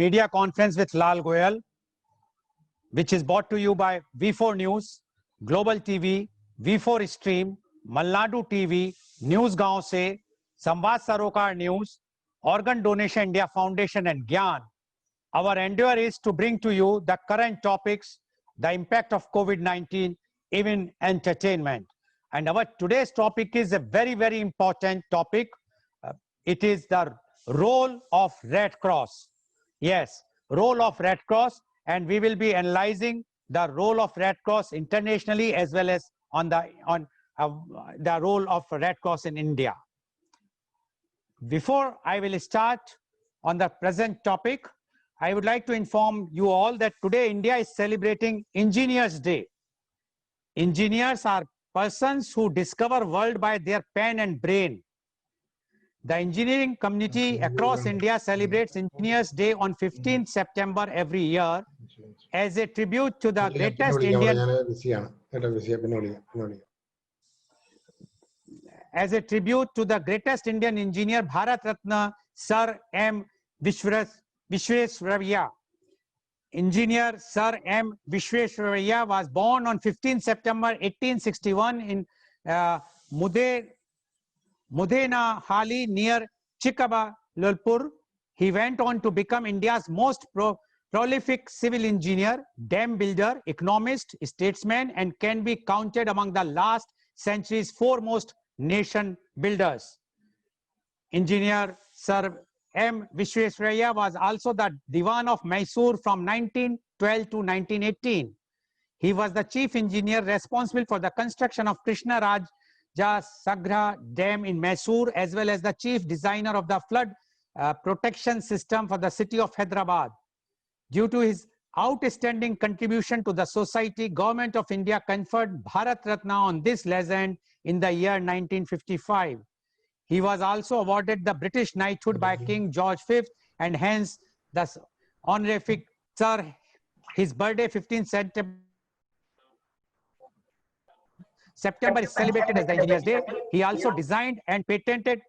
media conference with Lal Goyal, which is brought to you by V4 News, Global TV, V4 Stream, Malnadu TV, News Gaon Se, Samvad Sarokar News, Organ Donation India Foundation and Gyan. Our endeavor is to bring to you the current topics, the impact of COVID-19, even entertainment. And our today's topic is a very, very important topic. It is the role of Red Cross. Yes, role of Red Cross, and we will be analyzing the role of Red Cross internationally as well as on the role of Red Cross in India. Before I will start on the present topic, I would like to inform you all that today India is celebrating Engineers Day. Engineers are persons who discover world by their pen and brain. The engineering community across India celebrates Engineers Day on 15th September every year as a tribute to the greatest Indian engineer, Bharat Ratna Sir M. Visvesvaraya. Engineer Sir M. Visvesvaraya was born on 15 September 1861 in Mudenahali near Chikmagalur. He went on to become India's most prolific civil engineer, dam builder, economist, statesman, and can be counted among the last century's foremost nation builders. Engineer Sir M. Visvesvaraya was also the Diwan of Mysore from 1912 to 1918. He was the chief engineer responsible for the construction of Krishna Sagra Dam in Mysore, as well as the chief designer of the flood protection system for the city of Hyderabad. Due to his outstanding contribution to the society, Government of India conferred Bharat Ratna on this legend in the year 1955. He was also awarded the British knighthood by King George V, and hence the honorific Sir. His birthday, 15th September, is celebrated as the Engineers Day. He also designed and patented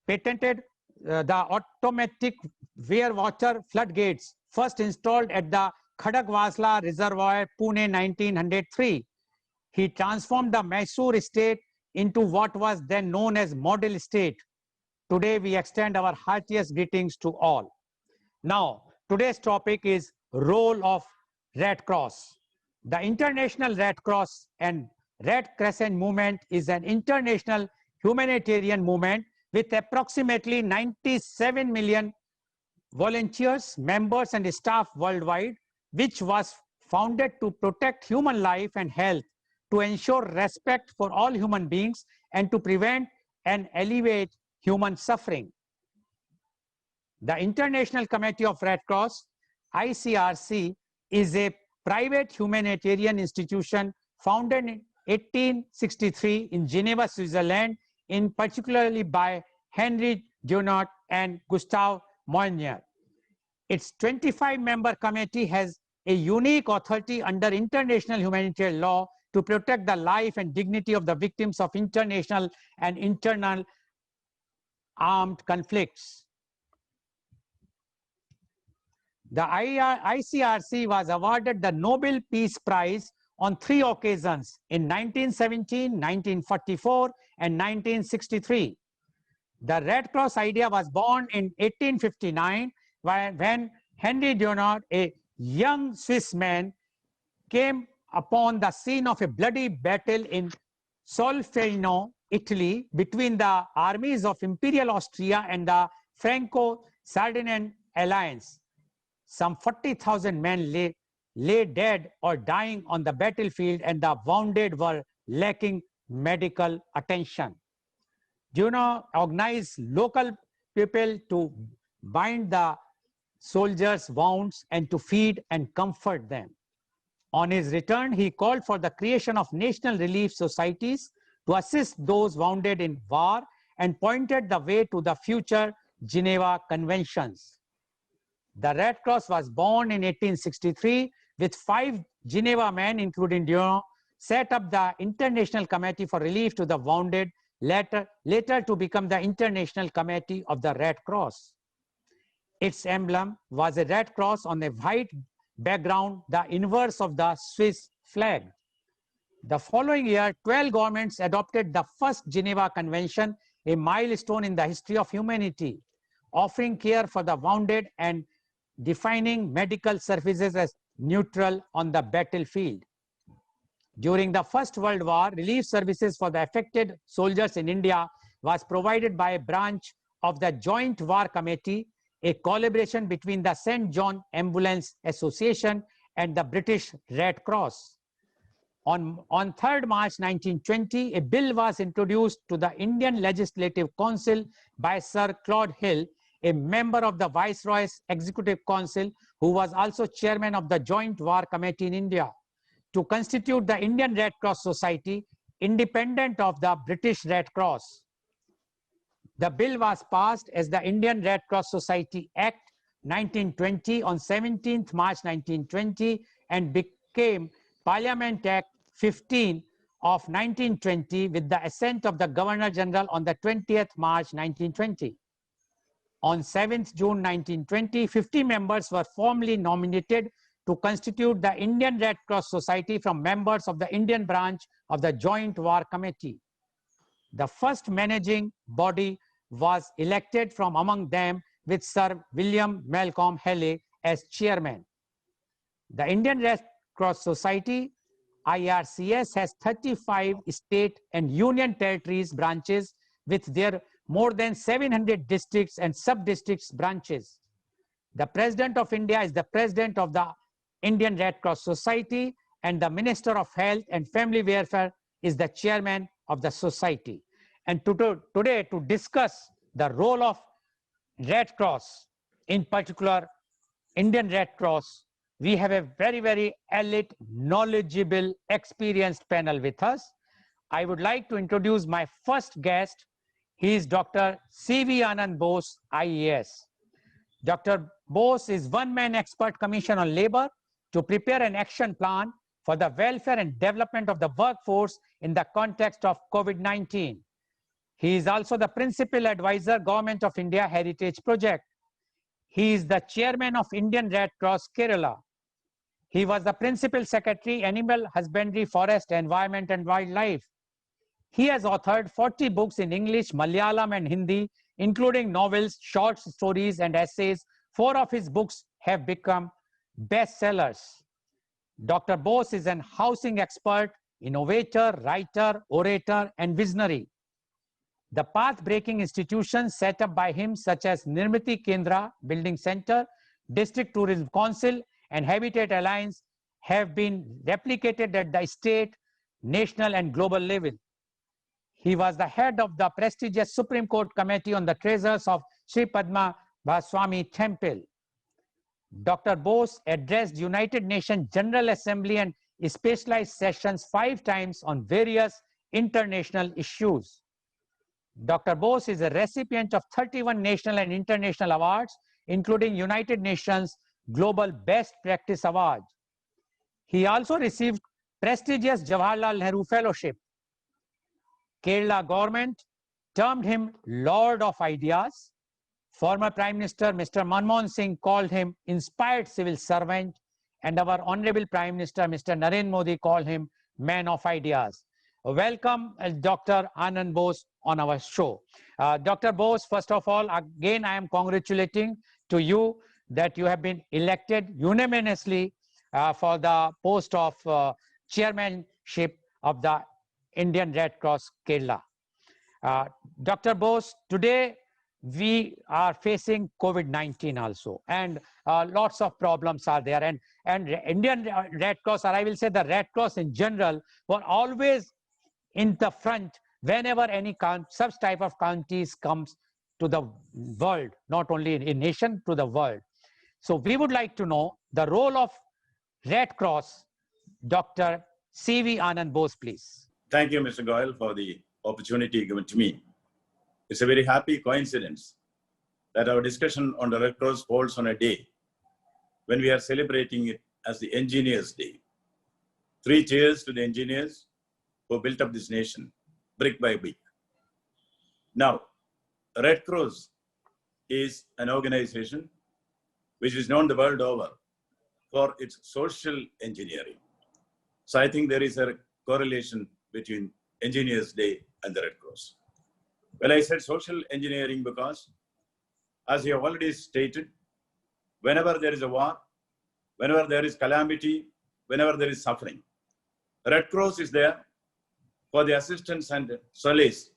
the automatic wear water floodgates, first installed at the Khadagwasla Reservoir, Pune, 1903. He transformed the Mysore estate into what was then known as model estate. Today we extend our heartiest greetings to all. Now, today's topic is role of Red Cross. The International Red Cross and Red Crescent movement is an international humanitarian movement with approximately 97 million volunteers, members, and staff worldwide, which was founded to protect human life and health, to ensure respect for all human beings, and to prevent and alleviate human suffering. The International Committee of Red Cross, ICRC, is a private humanitarian institution founded in 1863 in Geneva, Switzerland, in particularly by Henry Dunant and Gustave Moynier. Its 25-member committee has a unique authority under international humanitarian law to protect the life and dignity of the victims of international and internal armed conflicts. The ICRC was awarded the Nobel Peace Prize on 3 occasions in 1917, 1944, and 1963. The Red Cross idea was born in 1859 when Henry Dunant, a young Swiss man, came upon the scene of a bloody battle in Solferino, Italy, between the armies of Imperial Austria and the Franco-Sardinian alliance. Some 40,000 men lay dead or dying on the battlefield, and the wounded were lacking medical attention. Dunant organized local people to bind the soldiers' wounds and to feed and comfort them. On his return, he called for the creation of national relief societies to assist those wounded in war and pointed the way to the future Geneva Conventions. The Red Cross was born in 1863 with 5 Geneva men, including Dunant, set up the International Committee for Relief to the Wounded, later to become the International Committee of the Red Cross. Its emblem was a red cross on a white background, the inverse of the Swiss flag. The following year, 12 governments adopted the first Geneva Convention, a milestone in the history of humanity, offering care for the wounded and defining medical services as neutral on the battlefield. During the First World War, relief services for the affected soldiers in India was provided by a branch of the Joint War Committee, a collaboration between the St. John Ambulance Association and the British Red Cross. On 3rd March 1920, a bill was introduced to the Indian Legislative Council by Sir Claude Hill, a member of the Viceroy's Executive Council, who was also chairman of the Joint War Committee in India, to constitute the Indian Red Cross Society, independent of the British Red Cross. The bill was passed as the Indian Red Cross Society Act 1920 on 17th March 1920 and became Parliament Act 15 of 1920 with the assent of the Governor General on the 20th March 1920. On 7th June 1920, 50 members were formally nominated to constitute the Indian Red Cross Society from members of the Indian branch of the Joint War Committee. The first managing body was elected from among them, with Sir William Malcolm Halley as chairman. The Indian Red Cross Society, IRCS, has 35 state and union territories branches with their more than 700 districts and sub-districts branches. The President of India is the President of the Indian Red Cross Society, and the Minister of Health and Family Welfare is the Chairman of the Society. And today, to discuss the role of Red Cross, in particular Indian Red Cross, we have a very, very elite, knowledgeable, experienced panel with us. I would like to introduce my first guest. He is Dr. C.V. Anand Bose, IAS. Dr. Bose is one-man expert commission on labor to prepare an action plan for the welfare and development of the workforce in the context of COVID-19. He is also the principal advisor, Government of India Heritage Project. He is the chairman of Indian Red Cross Kerala. He was the principal secretary, Animal Husbandry, Forest, Environment and Wildlife. He has authored 40 books in English, Malayalam and Hindi, including novels, short stories and essays. 4 of his books have become bestsellers. Dr. Bose is an housing expert, innovator, writer, orator, and visionary. The path-breaking institutions set up by him, such as Nirmiti Kendra Building Center, District Tourism Council, and Habitat Alliance, have been replicated at the state, national, and global level. He was the head of the prestigious Supreme Court Committee on the Treasures of Sri Padma Swami Temple. Dr. Bose addressed United Nations General Assembly and specialized sessions 5 times on various international issues. Dr. Bose is a recipient of 31 national and international awards, including United Nations Global Best Practice Award. He also received prestigious Jawaharlal Nehru Fellowship. Kerala government termed him Lord of Ideas. Former Prime Minister Mr. Manmohan Singh called him inspired civil servant, and our Honorable Prime Minister Mr. Narendra Modi called him Man of Ideas. Welcome, Dr. Anand Bose, on our show. Dr. Bose, first of all, again, I am congratulating to you that you have been elected unanimously for the post of chairmanship of the Indian Red Cross Kerala. Dr. Bose, today we are facing COVID-19 also, and lots of problems are there. And Indian Red Cross, or I will say the Red Cross in general, were always in the front whenever any such type of counties comes to the world, not only in nation, to the world. So we would like to know the role of Red Cross. Dr. C.V. Anand Bose, please. Thank you, Mr. Goyal, for the opportunity given to me. It's a very happy coincidence that our discussion on the Red Cross falls on a day when we are celebrating it as the Engineers' Day. 3 cheers to the engineers who built up this nation, brick by brick. Now, Red Cross is an organization which is known the world over for its social engineering. So I think there is a correlation between Engineers Day and the Red Cross. Well, I said social engineering because, as you have already stated, whenever there is a war, whenever there is calamity, whenever there is suffering, Red Cross is there for the assistance and solace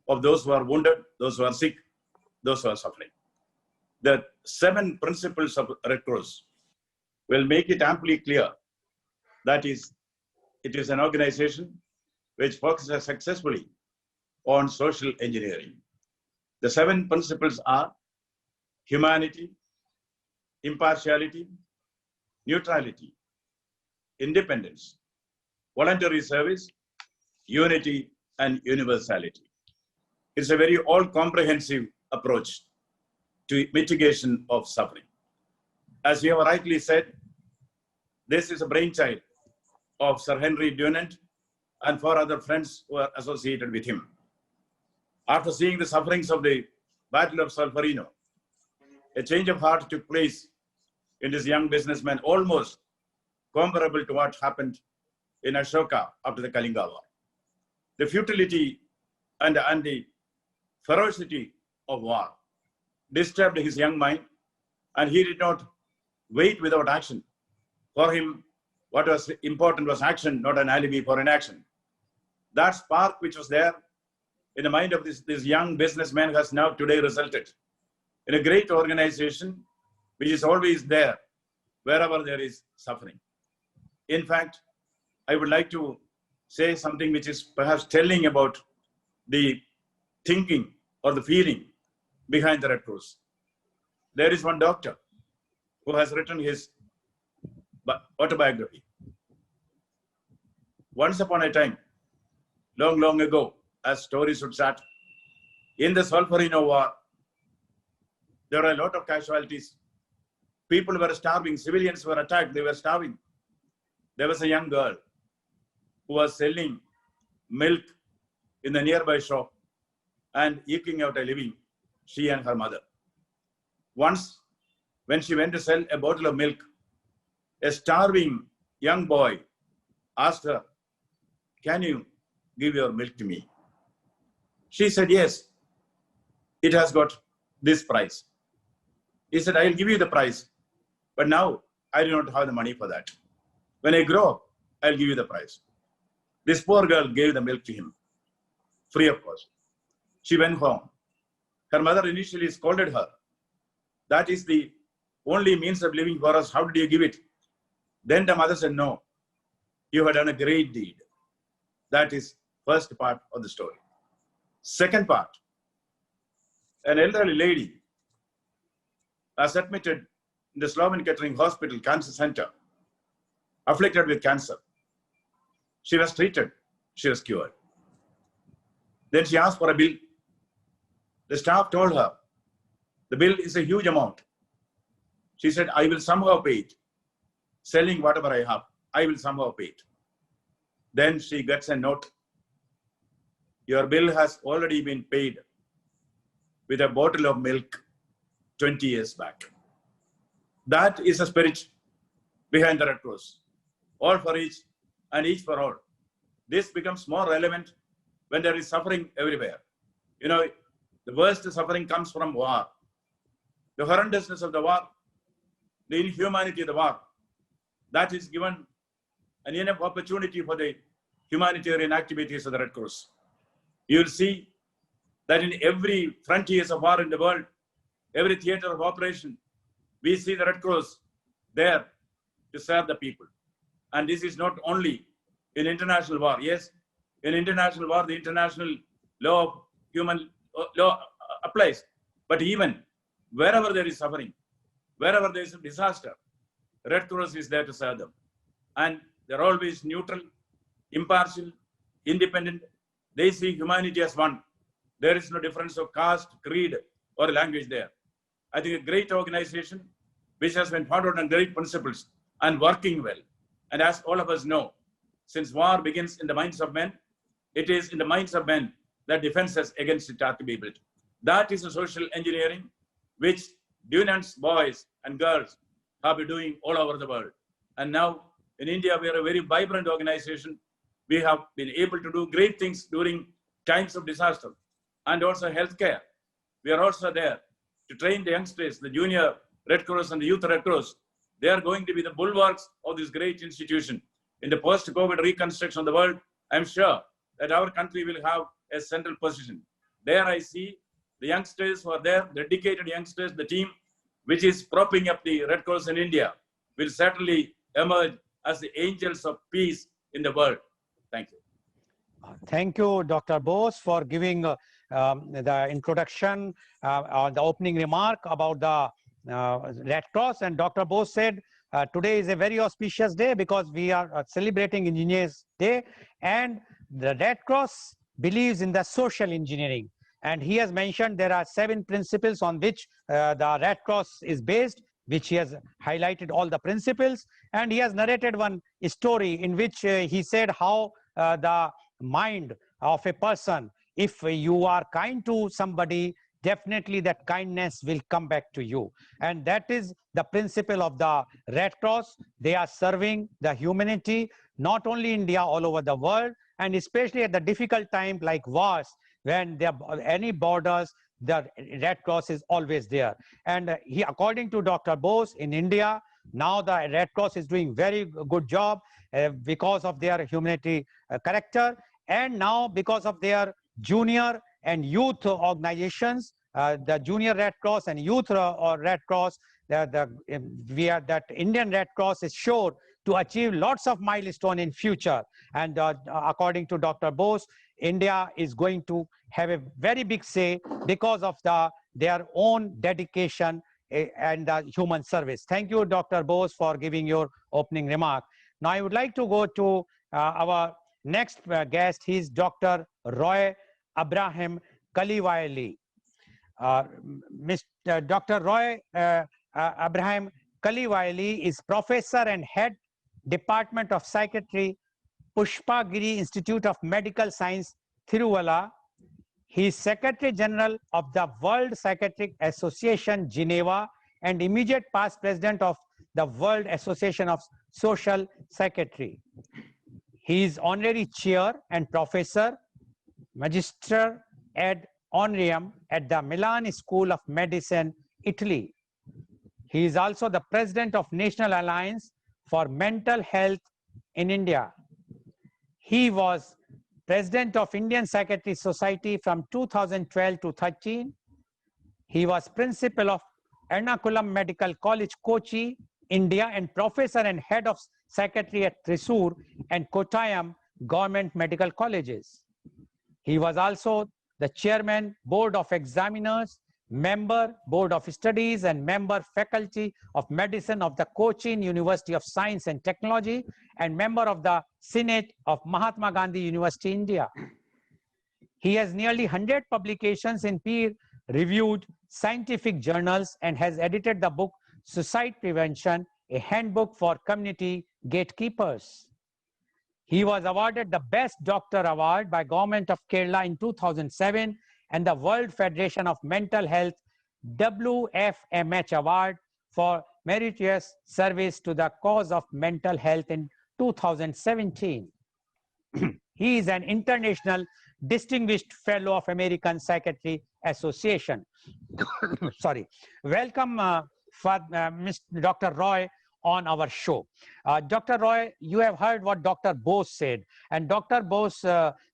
of those who are wounded, those who are sick, those who are suffering. The 7 principles of Red Cross will make it amply clear that it is an organization which focuses successfully on social engineering. The 7 principles are humanity, impartiality, neutrality, independence, voluntary service, unity, and universality. It's a very all-comprehensive approach to mitigation of suffering. As you have rightly said, this is a brainchild of Sir Henry Dunant and 4 other friends who are associated with him. After seeing the sufferings of the Battle of Solferino, a change of heart took place in this young businessman, almost comparable to what happened in Ashoka after the Kalinga War. The futility and the ferocity of war disturbed his young mind, and he did not wait without action. For him, what was important was action, not an alibi for inaction. That spark which was there in the mind of this young businessman has now today resulted in a great organization which is always there wherever there is suffering. In fact, I would like to say something which is perhaps telling about the thinking or the feeling behind the Red Cross. There is one doctor who has written his autobiography. Once upon a time, long, long ago, as stories would start, in the Solferino War, there were a lot of casualties. People were starving, civilians were attacked, they were starving. There was a young girl who was selling milk in the nearby shop and eking out a living, she and her mother. Once, when she went to sell a bottle of milk, a starving young boy asked her, "Can you give your milk to me?" She said, "Yes, it has got this price." He said, "I'll give you the price, but now I do not have the money for that. When I grow up, I'll give you the price." This poor girl gave the milk to him, free of cost. She went home. Her mother initially scolded her. "That is the only means of living for us. How did you give it?" Then the mother said, "No, you have done a great deed." That is first part of the story. Second part, an elderly lady was admitted in the Sloman Kettering Hospital Cancer Center, afflicted with cancer. She was treated, she was cured. Then she asked for a bill. The staff told her, the bill is a huge amount. She said, "I will somehow pay it. Selling whatever I have, I will somehow pay it." Then she gets a note. "Your bill has already been paid with a bottle of milk 20 years back." That is the spirit behind the Red Cross. All for each and each for all. This becomes more relevant when there is suffering everywhere. You know, the worst suffering comes from war. The horrendousness of the war, the inhumanity of the war, that is given an enough opportunity for the humanitarian activities of the Red Cross. You will see that in every frontiers of war in the world, every theater of operation, we see the Red Cross there to serve the people. And this is not only in international war. Yes, in international war, the international law of human law applies. But even wherever there is suffering, wherever there is a disaster, Red Cross is there to serve them. And they're always neutral, impartial, independent. They see humanity as one. There is no difference of caste, creed, or language there. I think a great organization which has been founded on great principles and working well. And as all of us know, since war begins in the minds of men, it is in the minds of men that defenses against it are to be built. That is a social engineering which Dunant's boys and girls have been doing all over the world. And now in India, we are a very vibrant organization. We have been able to do great things during times of disaster and also healthcare. We are also there to train the youngsters, the Junior Red Cross and the Youth Red Cross. They are going to be the bulwarks of this great institution. In the post-COVID reconstruction of the world, I'm sure that our country will have a central position. There I see the youngsters who are there, dedicated youngsters, the team which is propping up the Red Cross in India will certainly emerge as the angels of peace in the world. Thank you. Thank you, Dr. Bose, for giving the introduction or the opening remark about the Red Cross. And Dr. Bose said today is a very auspicious day because we are celebrating Engineers Day, and the Red Cross believes in the social engineering. And he has mentioned there are 7 principles on which the Red Cross is based, which he has highlighted all the principles. And he has narrated one story in which he said how the mind of a person, if you are kind to somebody, definitely that kindness will come back to you. And that is the principle of the Red Cross. They are serving the humanity, not only India, all over the world, and especially at the difficult time like wars, when there are any borders, the Red Cross is always there. And he, according to Dr. Bose, in India, now the Red Cross is doing very good job because of their humanity character, and now because of their junior and youth organizations, the Junior Red Cross and Youth Red Cross, that Indian Red Cross is sure to achieve lots of milestones in future. And according to Dr. Bose, India is going to have a very big say because of their own dedication and human service. Thank you, Dr. Bose, for giving your opening remark. Now I would like to go to our next guest. He is Dr. Roy Abraham Kaliwali. Dr. Roy Abraham Kaliwali is professor and head Department of Psychiatry, Pushpagiri Institute of Medical Science, Thiruvalla. He is Secretary General of the World Psychiatric Association, Geneva, and immediate past president of the World Association of Social Psychiatry. He is honorary chair and professor, magister ad honorem at the Milan School of Medicine, Italy. He is also the president of National Alliance for Mental Health in India. He was president of Indian Psychiatry Society from 2012 to 13. He was principal of Ernakulam Medical College, Kochi, India, and professor and head of psychiatry at Thrissur and Kottayam government medical colleges. He was also the chairman, board of examiners, member, board of studies, and member faculty of medicine of the Cochin University of Science and Technology, and member of the Senate of Mahatma Gandhi University, India. He has nearly 100 publications in peer-reviewed scientific journals and has edited the book Suicide Prevention, a handbook for community gatekeepers. He was awarded the Best Doctor Award by Government of Kerala in 2007 and the World Federation of Mental Health WFMH Award for meritorious service to the cause of mental health in 2017. He is an international distinguished fellow of American Psychiatry Association. Sorry. Welcome, Mr. Dr. Roy, on our show. Dr. Roy, you have heard what Dr. Bose said, and Dr. Bose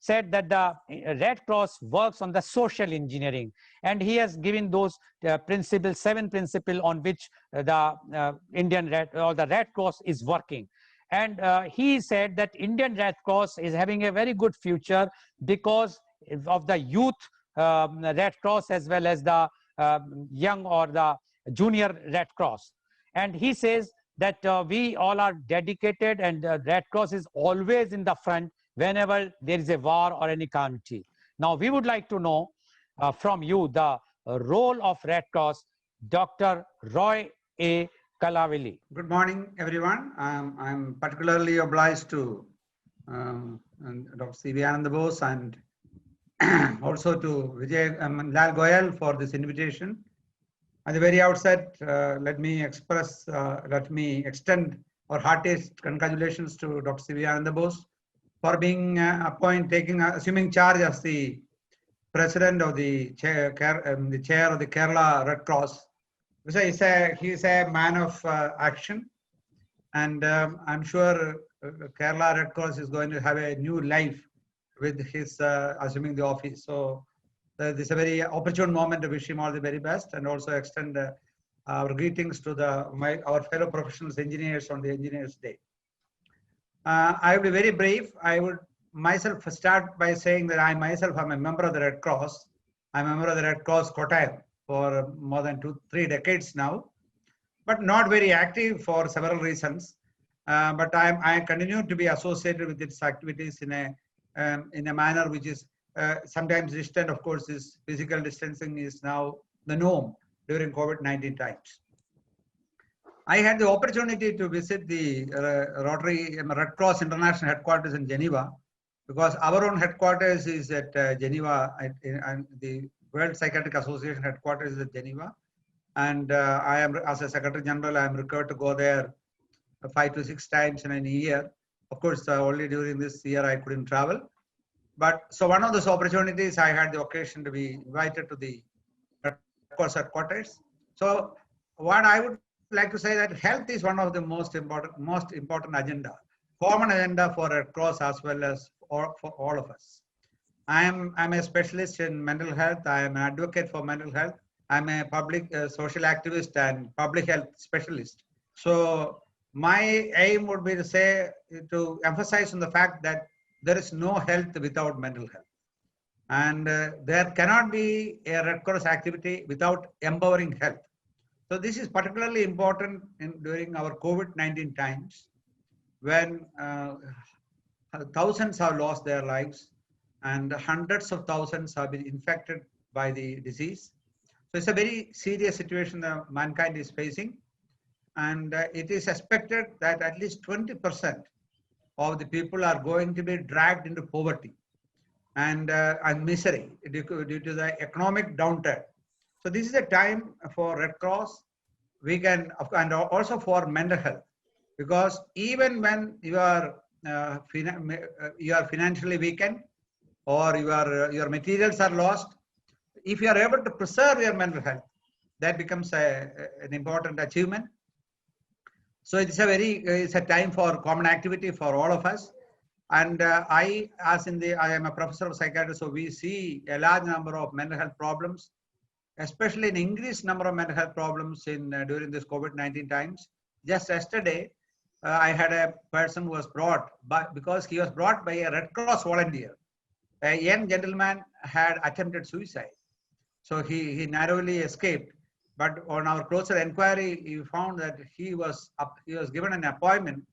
said that the Red Cross works on the social engineering, and he has given those principles, 7 principles on which the Indian the Red Cross is working. And he said that Indian Red Cross is having a very good future because of the youth Red Cross as well as the young or the Junior Red Cross. And he says that we all are dedicated, and Red Cross is always in the front whenever there is a war or any calamity. Now, we would like to know from you the role of Red Cross. Dr. Roy A. Kaliwali. Good morning, everyone. I'm particularly obliged to Dr. C.V. Ananda Bose and also to Vijay Lal Goyal for this invitation. At the very outset, let me extend our heartiest congratulations to Dr. C.V. Ananda Bose for being assuming charge as the president of the chair of the Kerala Red Cross. So he's a man of action, and I'm sure Kerala Red Cross is going to have a new life with his assuming the office. So this is a very opportune moment to wish him all the very best, and also extend our greetings to our fellow professionals, engineers, on the Engineers Day. I will be very brief. I would myself start by saying that I myself am a member of the Red Cross. I'm a member of the Red Cross Kottayam for more than 2-3 decades now, but not very active for several reasons. But I continue to be associated with its activities in a manner which is sometimes distant. Of course, this physical distancing is now the norm during COVID-19 times. I had the opportunity to visit the Rotary Red Cross International Headquarters in Geneva, because our own headquarters is at Geneva, and the World Psychiatric Association headquarters is at Geneva. And I am, as a Secretary General, I am required to go there 5 to 6 times in a year. Of course, only during this year I couldn't travel. But so one of those opportunities, I had the occasion to be invited to the Red Cross headquarters. So what I would like to say that health is one of the most important agenda, common agenda for Red Cross as well as for all of us. I'm a specialist in mental health. I am an advocate for mental health. I'm a public social activist and public health specialist. So my aim would be to emphasize on the fact that there is no health without mental health. And there cannot be a Red Cross activity without empowering health. So this is particularly important during our COVID-19 times, when thousands have lost their lives and hundreds of thousands have been infected by the disease. So it's a very serious situation that mankind is facing. And it is expected that at least 20% of the people are going to be dragged into poverty and misery due to the economic downturn. So this is a time for Red Cross, and also for mental health, because even when you are financially weakened or your materials are lost, if you are able to preserve your mental health, that becomes an important achievement. So it's a time for common activity for all of us. And I am a professor of psychiatry, so we see a large number of mental health problems, especially an increased number of mental health problems during this COVID-19 times. Just yesterday, I had a person who was because he was brought by a Red Cross volunteer. A young gentleman had attempted suicide. So he narrowly escaped. But on our closer inquiry, we found that he was given an appointment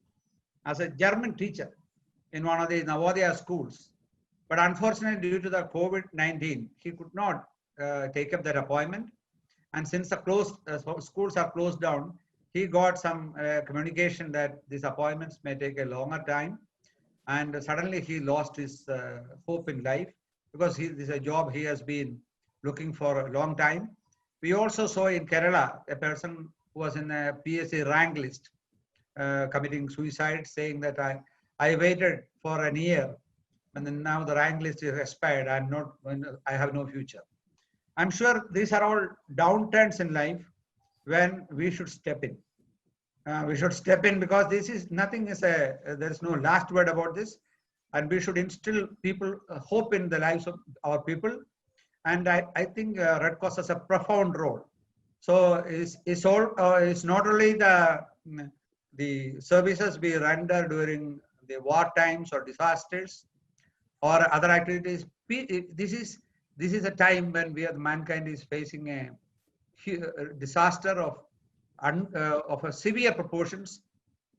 as a German teacher in one of the Navodaya schools. But unfortunately, due to the COVID-19, he could not take up that appointment. And since the schools are closed down, he got some communication that these appointments may take a longer time. And suddenly he lost his hope in life, because this is a job he has been looking for a long time. We also saw in Kerala a person who was in a PSC rank list committing suicide, saying that I waited for a year, and then now the rank list is expired. I have no future. I'm sure these are all downturns in life when we should step in. We should step in, because there is no last word about this, and we should instill hope in the lives of our people. And I think Red Cross has a profound role. So it's not only the services we render during the war times or disasters or other activities. This is a time when mankind is facing a disaster of a severe proportions,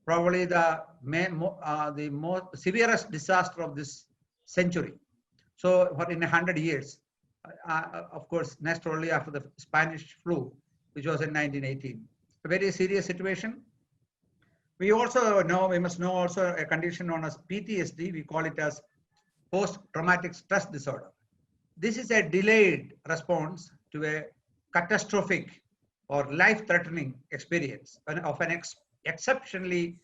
probably the most severest disaster of this century. So in 100 years, of course, next only after the Spanish flu, which was in 1918. A very serious situation. We must know also a condition known as PTSD. We call it as post-traumatic stress disorder. This is a delayed response to a catastrophic or life-threatening experience of an exceptionally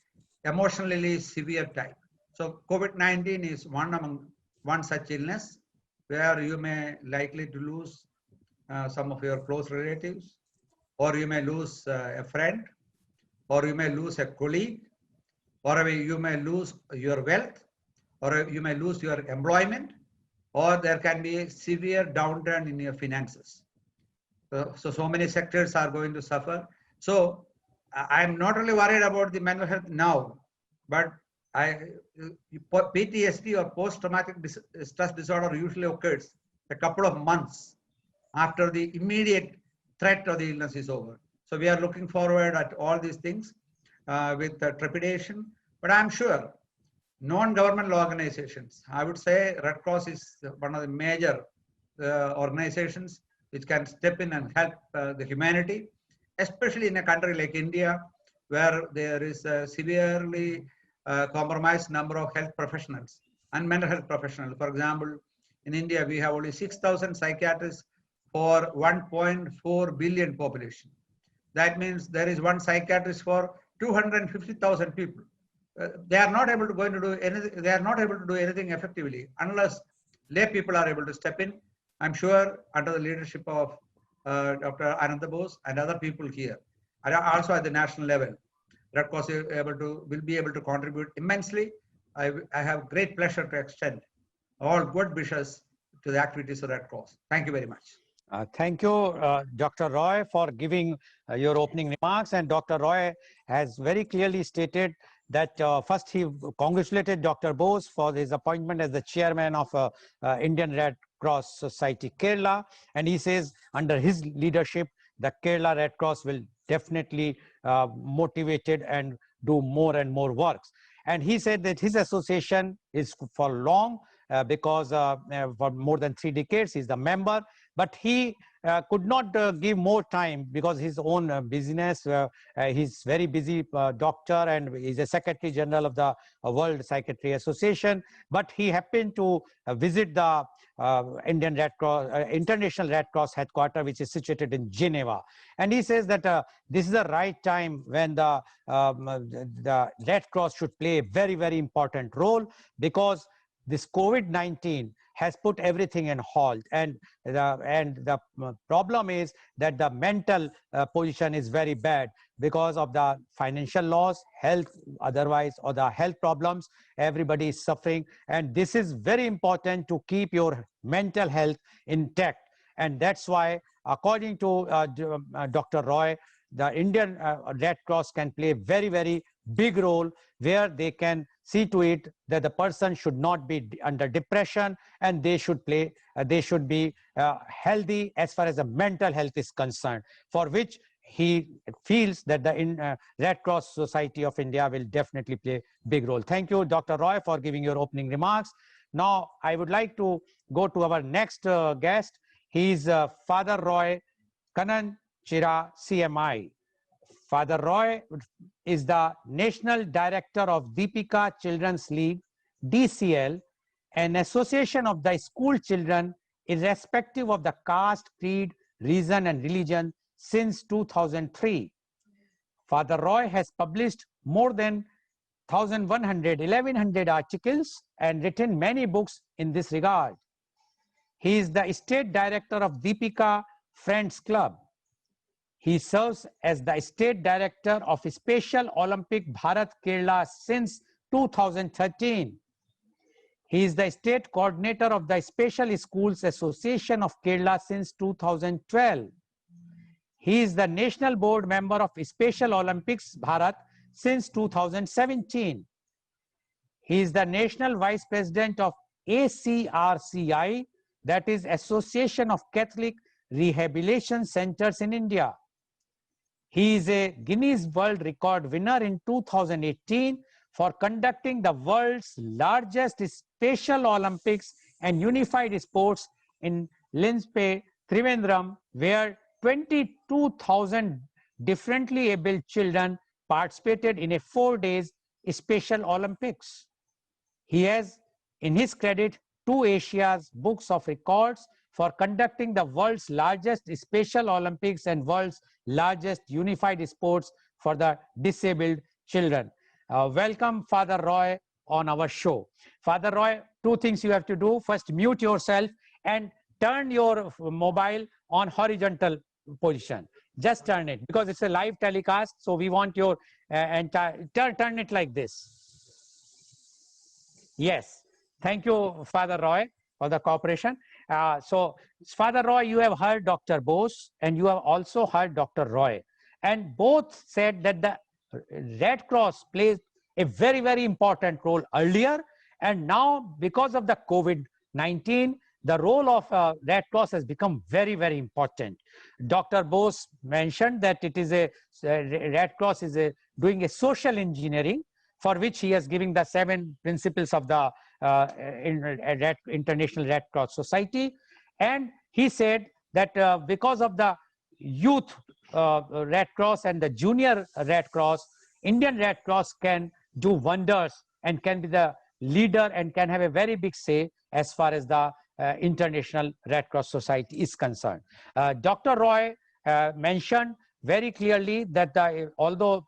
emotionally severe type. So COVID-19 is one such illness where you may likely to lose some of your close relatives, or you may lose a friend, or you may lose a colleague, or you may lose your wealth, or you may lose your employment, or there can be a severe downturn in your finances. So many sectors are going to suffer. So I'm not really worried about the mental health now, but PTSD or post-traumatic stress disorder usually occurs a couple of months after the immediate threat of the illness is over. So we are looking forward at all these things with trepidation, but I'm sure non-governmental organizations, I would say Red Cross is one of the major organizations which can step in and help the humanity, especially in a country like India, where there is a severely compromised number of health professionals and mental health professionals. For example, in India, we have only 6,000 psychiatrists for 1.4 billion population. That means there is one psychiatrist for 250,000 people. They are not able to do anything. They are not able to do anything effectively unless lay people are able to step in. I'm sure under the leadership of Dr. Ananda Bose and other people here, and also at the national level, Red Cross will be able to contribute immensely. I have great pleasure to extend all good wishes to the activities of Red Cross. Thank you very much. Thank you, Dr. Roy, for giving your opening remarks. And Dr. Roy has very clearly stated that first he congratulated Dr. Bose for his appointment as the chairman of Indian Red Cross Society Kerala. And he says under his leadership, the Kerala Red Cross will definitely motivated and do more and more works. And he said that his association is for long because for more than 3 decades, he's the member. But he could not give more time because his own business. He's very busy doctor and he's a Secretary General of the World Psychiatry Association. But he happened to visit the Indian Red Cross, International Red Cross headquarters, which is situated in Geneva. And he says that this is the right time when the Red Cross should play a very, very important role, because this COVID-19 has put everything in halt, and the problem is that the mental position is very bad because of the financial loss, health otherwise, or the health problems. Everybody is suffering, and this is very important to keep your mental health intact. And that's why, according to Dr. Roy, the Indian Red Cross can play a very, very big role, where they can see to it that the person should not be under depression, and they should be healthy as far as the mental health is concerned, for which he feels that the Red Cross Society of India will definitely play a big role. Thank you, Dr. Roy, for giving your opening remarks. Now, I would like to go to our next guest. He is Father Roy Kananchira, CMI. Father Roy is the National Director of Deepika Children's League, DCL, an association of the school children irrespective of the caste, creed, reason, and religion since 2003. Father Roy has published more than 1,100 articles and written many books in this regard. He is the State Director of Deepika Friends Club. He serves as the State Director of Special Olympic Bharat Kerala since 2013. He is the State Coordinator of the Special Schools Association of Kerala since 2012. He is the National Board Member of Special Olympics Bharat since 2017. He is the National Vice President of ACRCI, that is Association of Catholic Rehabilitation Centers in India. He is a Guinness World Record winner in 2018 for conducting the world's largest Special Olympics and Unified Sports in Linspe, Trivandrum, where 22,000 differently abled children participated in a 4-day Special Olympics. He has, in his credit, 2 Asia's Books of Records for conducting the world's largest Special Olympics and world's largest unified sports for the disabled children. Welcome, Father Roy, on our show. Father Roy, two things you have to do. First, mute yourself and turn your mobile on horizontal position. Just turn it because it's a live telecast. So we want your entire, turn it like this. Yes. Thank you, Father Roy, for the cooperation. So, Father Roy, you have heard Dr. Bose and you have also heard Dr. Roy. And both said that the Red Cross plays a very, very important role earlier. And now, because of the COVID-19, the role of Red Cross has become very, very important. Dr. Bose mentioned that it is Red Cross is doing a social engineering, for which he is giving the 7 principles of the International Red Cross Society. And he said that because of the youth Red Cross and the junior Red Cross, Indian Red Cross can do wonders and can be the leader and can have a very big say as far as the International Red Cross Society is concerned. Dr. Roy mentioned very clearly that although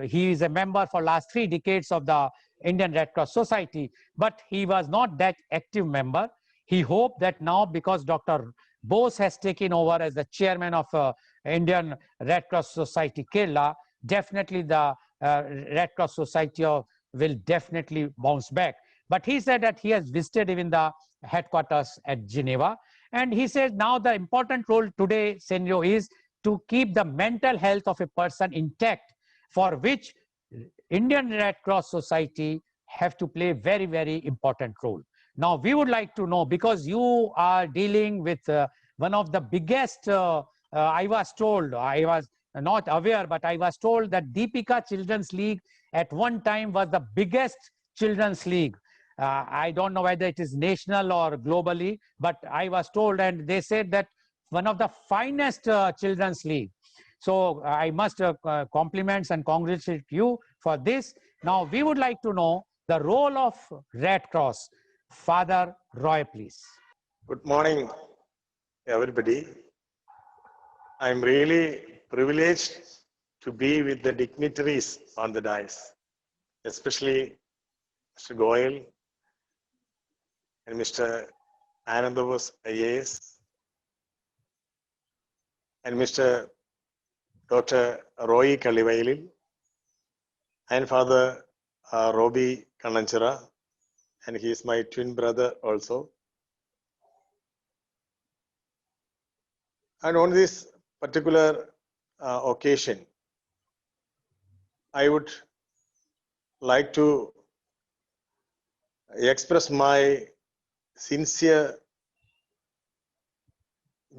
he is a member for last 3 decades of the Indian Red Cross Society, but he was not that active member. He hoped that now, because Dr. Bose has taken over as the chairman of Indian Red Cross Society Kerala, definitely the Red Cross Society will definitely bounce back. But he said that he has visited even the headquarters at Geneva. And he said now the important role today, Senrio, is to keep the mental health of a person intact, for which Indian Red Cross Society have to play very, very important role. Now, we would like to know, because you are dealing with one of the biggest, I was told, I was not aware, but I was told that Deepika Children's League at one time was the biggest children's league. I don't know whether it is national or globally, but I was told, and they said that one of the finest children's league. So I must compliments and congratulate you for this. Now we would like to know the role of Red Cross. Father Roy, please. Good morning, everybody. I'm really privileged to be with the dignitaries on the dais, especially Mr. Goyal and Mr. Anandavos IAS and Mr. Dr. Roy Kalivailil and Father Robbie Kananchara, and he is my twin brother also. And on this particular occasion, I would like to express my sincere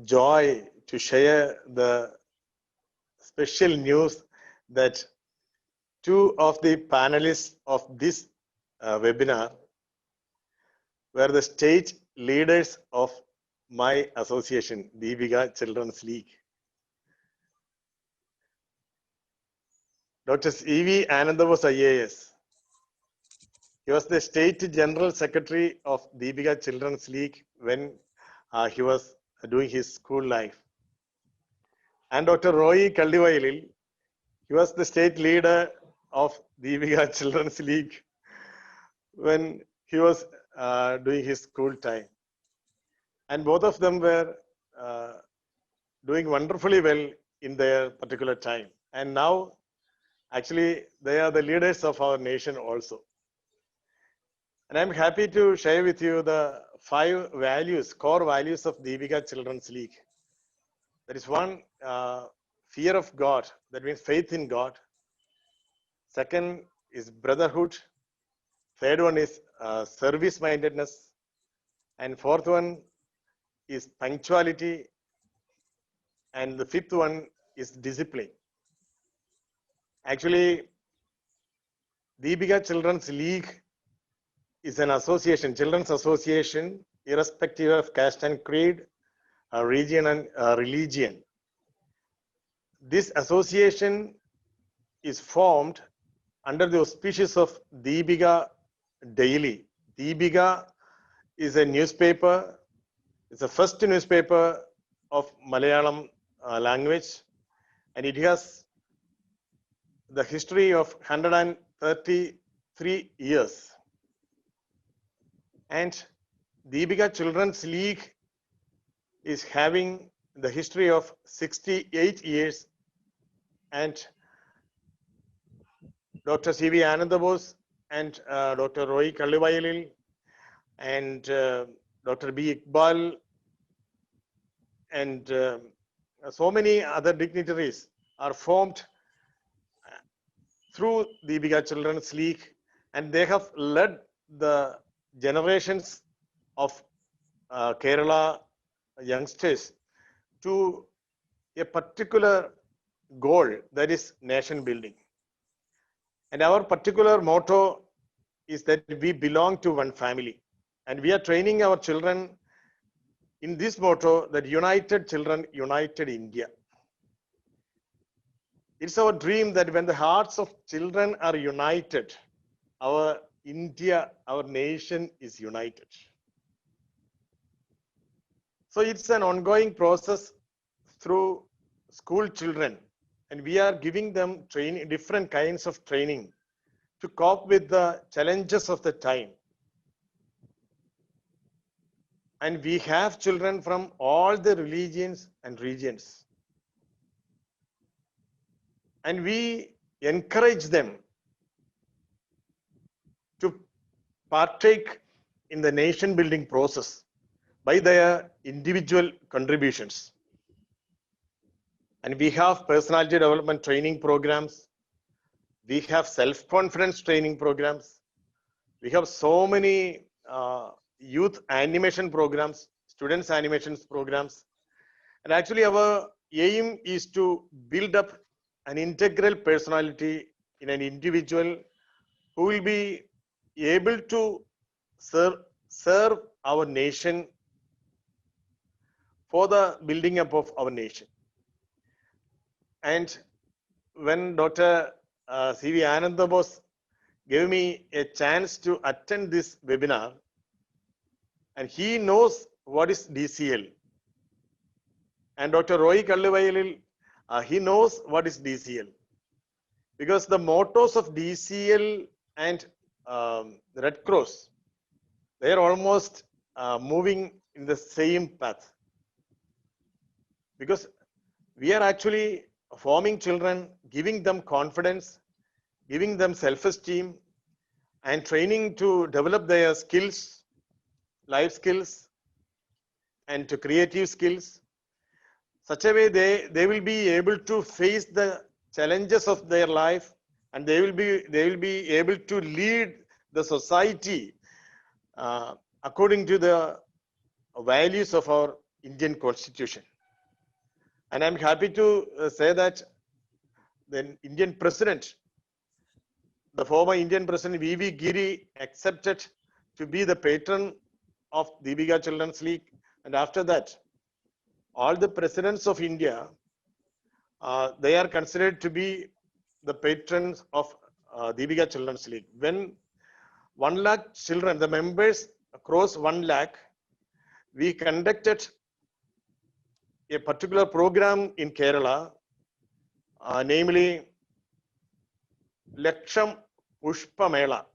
joy to share the special news that 2 of the panelists of this webinar were the state leaders of my association, Deepika Children's League. Dr. E.V. Anandavos IAS. He was the state general secretary of Deepika Children's League when he was doing his school life. And Dr. Roy Kaldivailil, he was the state leader of Deepika Children's League when he was doing his school time. And both of them were doing wonderfully well in their particular time. And now, actually, they are the leaders of our nation also. And I'm happy to share with you the 5 values, core values of Deepika Children's League. There is one, fear of God, that means faith in God. Second is brotherhood. Third one is service-mindedness. And fourth one is punctuality. And the 5th one is discipline. Actually, Deepika Children's League is an association, children's association, irrespective of caste and creed, region and religion. This association is formed under the auspices of Deepika Daily. Deepika is a newspaper It's the first newspaper of Malayalam language, and it has the history of 133 years. And Deepika Children's League is having the history of 68 years, and Dr. C.V. Anandabose and Dr. Roy Kallivayalil and Dr. B. Iqbal and so many other dignitaries are formed through Deepika Children's League, and they have led the generations of Kerala youngsters to a particular goal, that is nation building. And our particular motto is that we belong to one family, and we are training our children in this motto, that united children, united India. It's our dream that when the hearts of children are united, our India, our nation is united. So it's an ongoing process through school children, and we are giving them training, different kinds of training to cope with the challenges of the time. And we have children from all the religions and regions. And we encourage them to partake in the nation building process by their individual contributions. And we have personality development training programs. We have self-confidence training programs. We have so many youth animation programs, students animations programs. And actually our aim is to build up an integral personality in an individual who will be able to serve our nation for the building up of our nation. And when Dr. C.V. Anandabose gave me a chance to attend this webinar, and he knows what is DCL. And Dr. Roy Kallivayalil, he knows what is DCL. Because the mottos of DCL and the Red Cross, they are almost moving in the same path. Because we are actually forming children, giving them confidence, giving them self-esteem, and training to develop their skills, life skills, and to creative skills. Such a way they will be able to face the challenges of their life, and they will be able to lead the society according to the values of our Indian Constitution. And I'm happy to say that the Indian President, the former Indian President V.V. Giri, accepted to be the patron of Deepika Children's League. And after that, all the presidents of India, they are considered to be the patrons of Deepika Children's League. When 1 lakh children, the members cross 1 lakh, we conducted a particular program in Kerala, namely Laksham Pushpa Mela.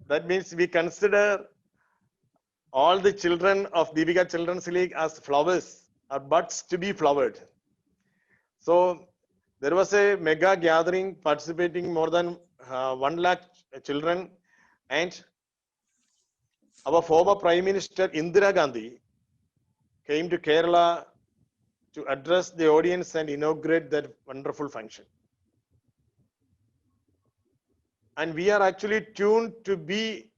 That means we consider all the children of Deepika Children's League as flowers or buds to be flowered. So there was a mega gathering participating more than 1 lakh children, and our former Prime Minister Indira Gandhi came to Kerala to address the audience and inaugurate that wonderful function. And we are actually tuned to be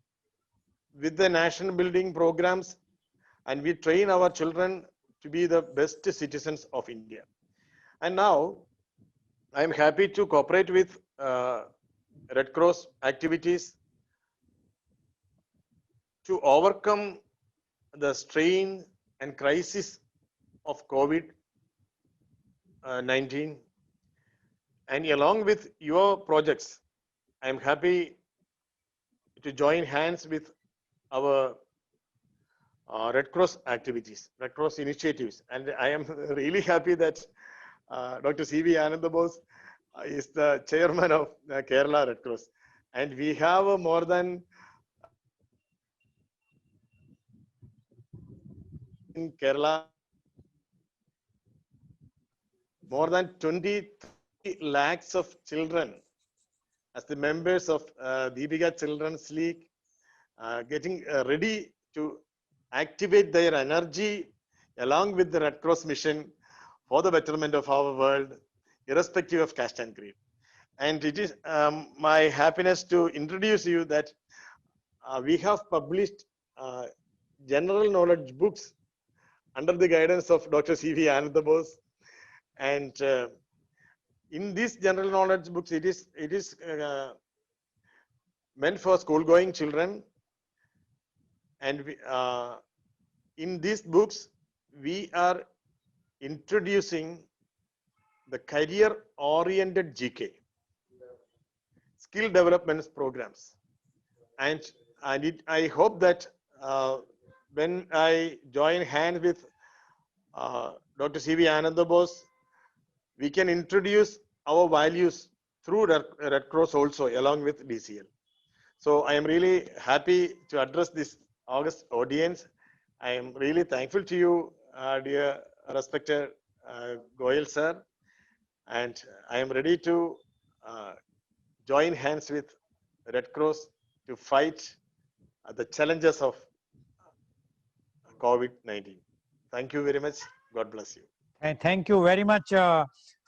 with the nation building programs, and we train our children to be the best citizens of India. And now I'm happy to cooperate with Red Cross activities to overcome the strain and crisis of COVID-19. And along with your projects, I'm happy to join hands with our Red Cross activities, Red Cross initiatives. And I am really happy that Dr. C.V. Anandabose is the chairman of Kerala Red Cross. And we have more than in Kerala, more than 23 lakhs of children as the members of Deepika Children's League, getting ready to activate their energy along with the Red Cross mission for the betterment of our world, irrespective of caste and creed. And it is my happiness to introduce you that we have published general knowledge books under the guidance of Dr. C.V. Anandabose. And in these general knowledge books, it is meant for school-going children. And we, in these books, we are introducing the career-oriented GK, skill development programs. And I hope that when I join hands with Dr. C.V. Anandabose, we can introduce our values through Red Cross also along with DCL. So I am really happy to address this August audience. I am really thankful to you, dear respected Goyal sir, and I am ready to join hands with Red Cross to fight the challenges of COVID-19. Thank you very much. God bless you. And thank you very much,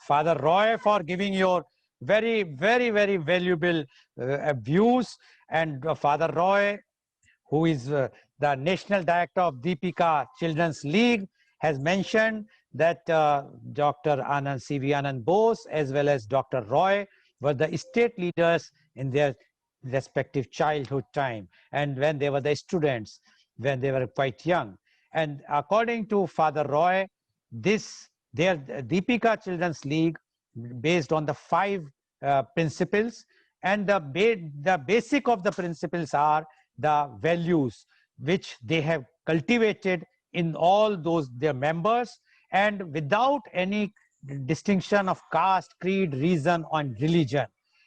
Father Roy, for giving your very, very, very valuable views. And Father Roy, who is the National Director of Deepika Children's League, has mentioned that Dr. Anand C.V. Anand Bose as well as Dr. Roy were the state leaders in their respective childhood time, and when they were the students, when they were quite young. And according to Father Roy, their Deepika Children's League, based on the 5 principles, and the basic of the principles are the values which they have cultivated in all their members, and without any distinction of caste, creed, reason, and religion.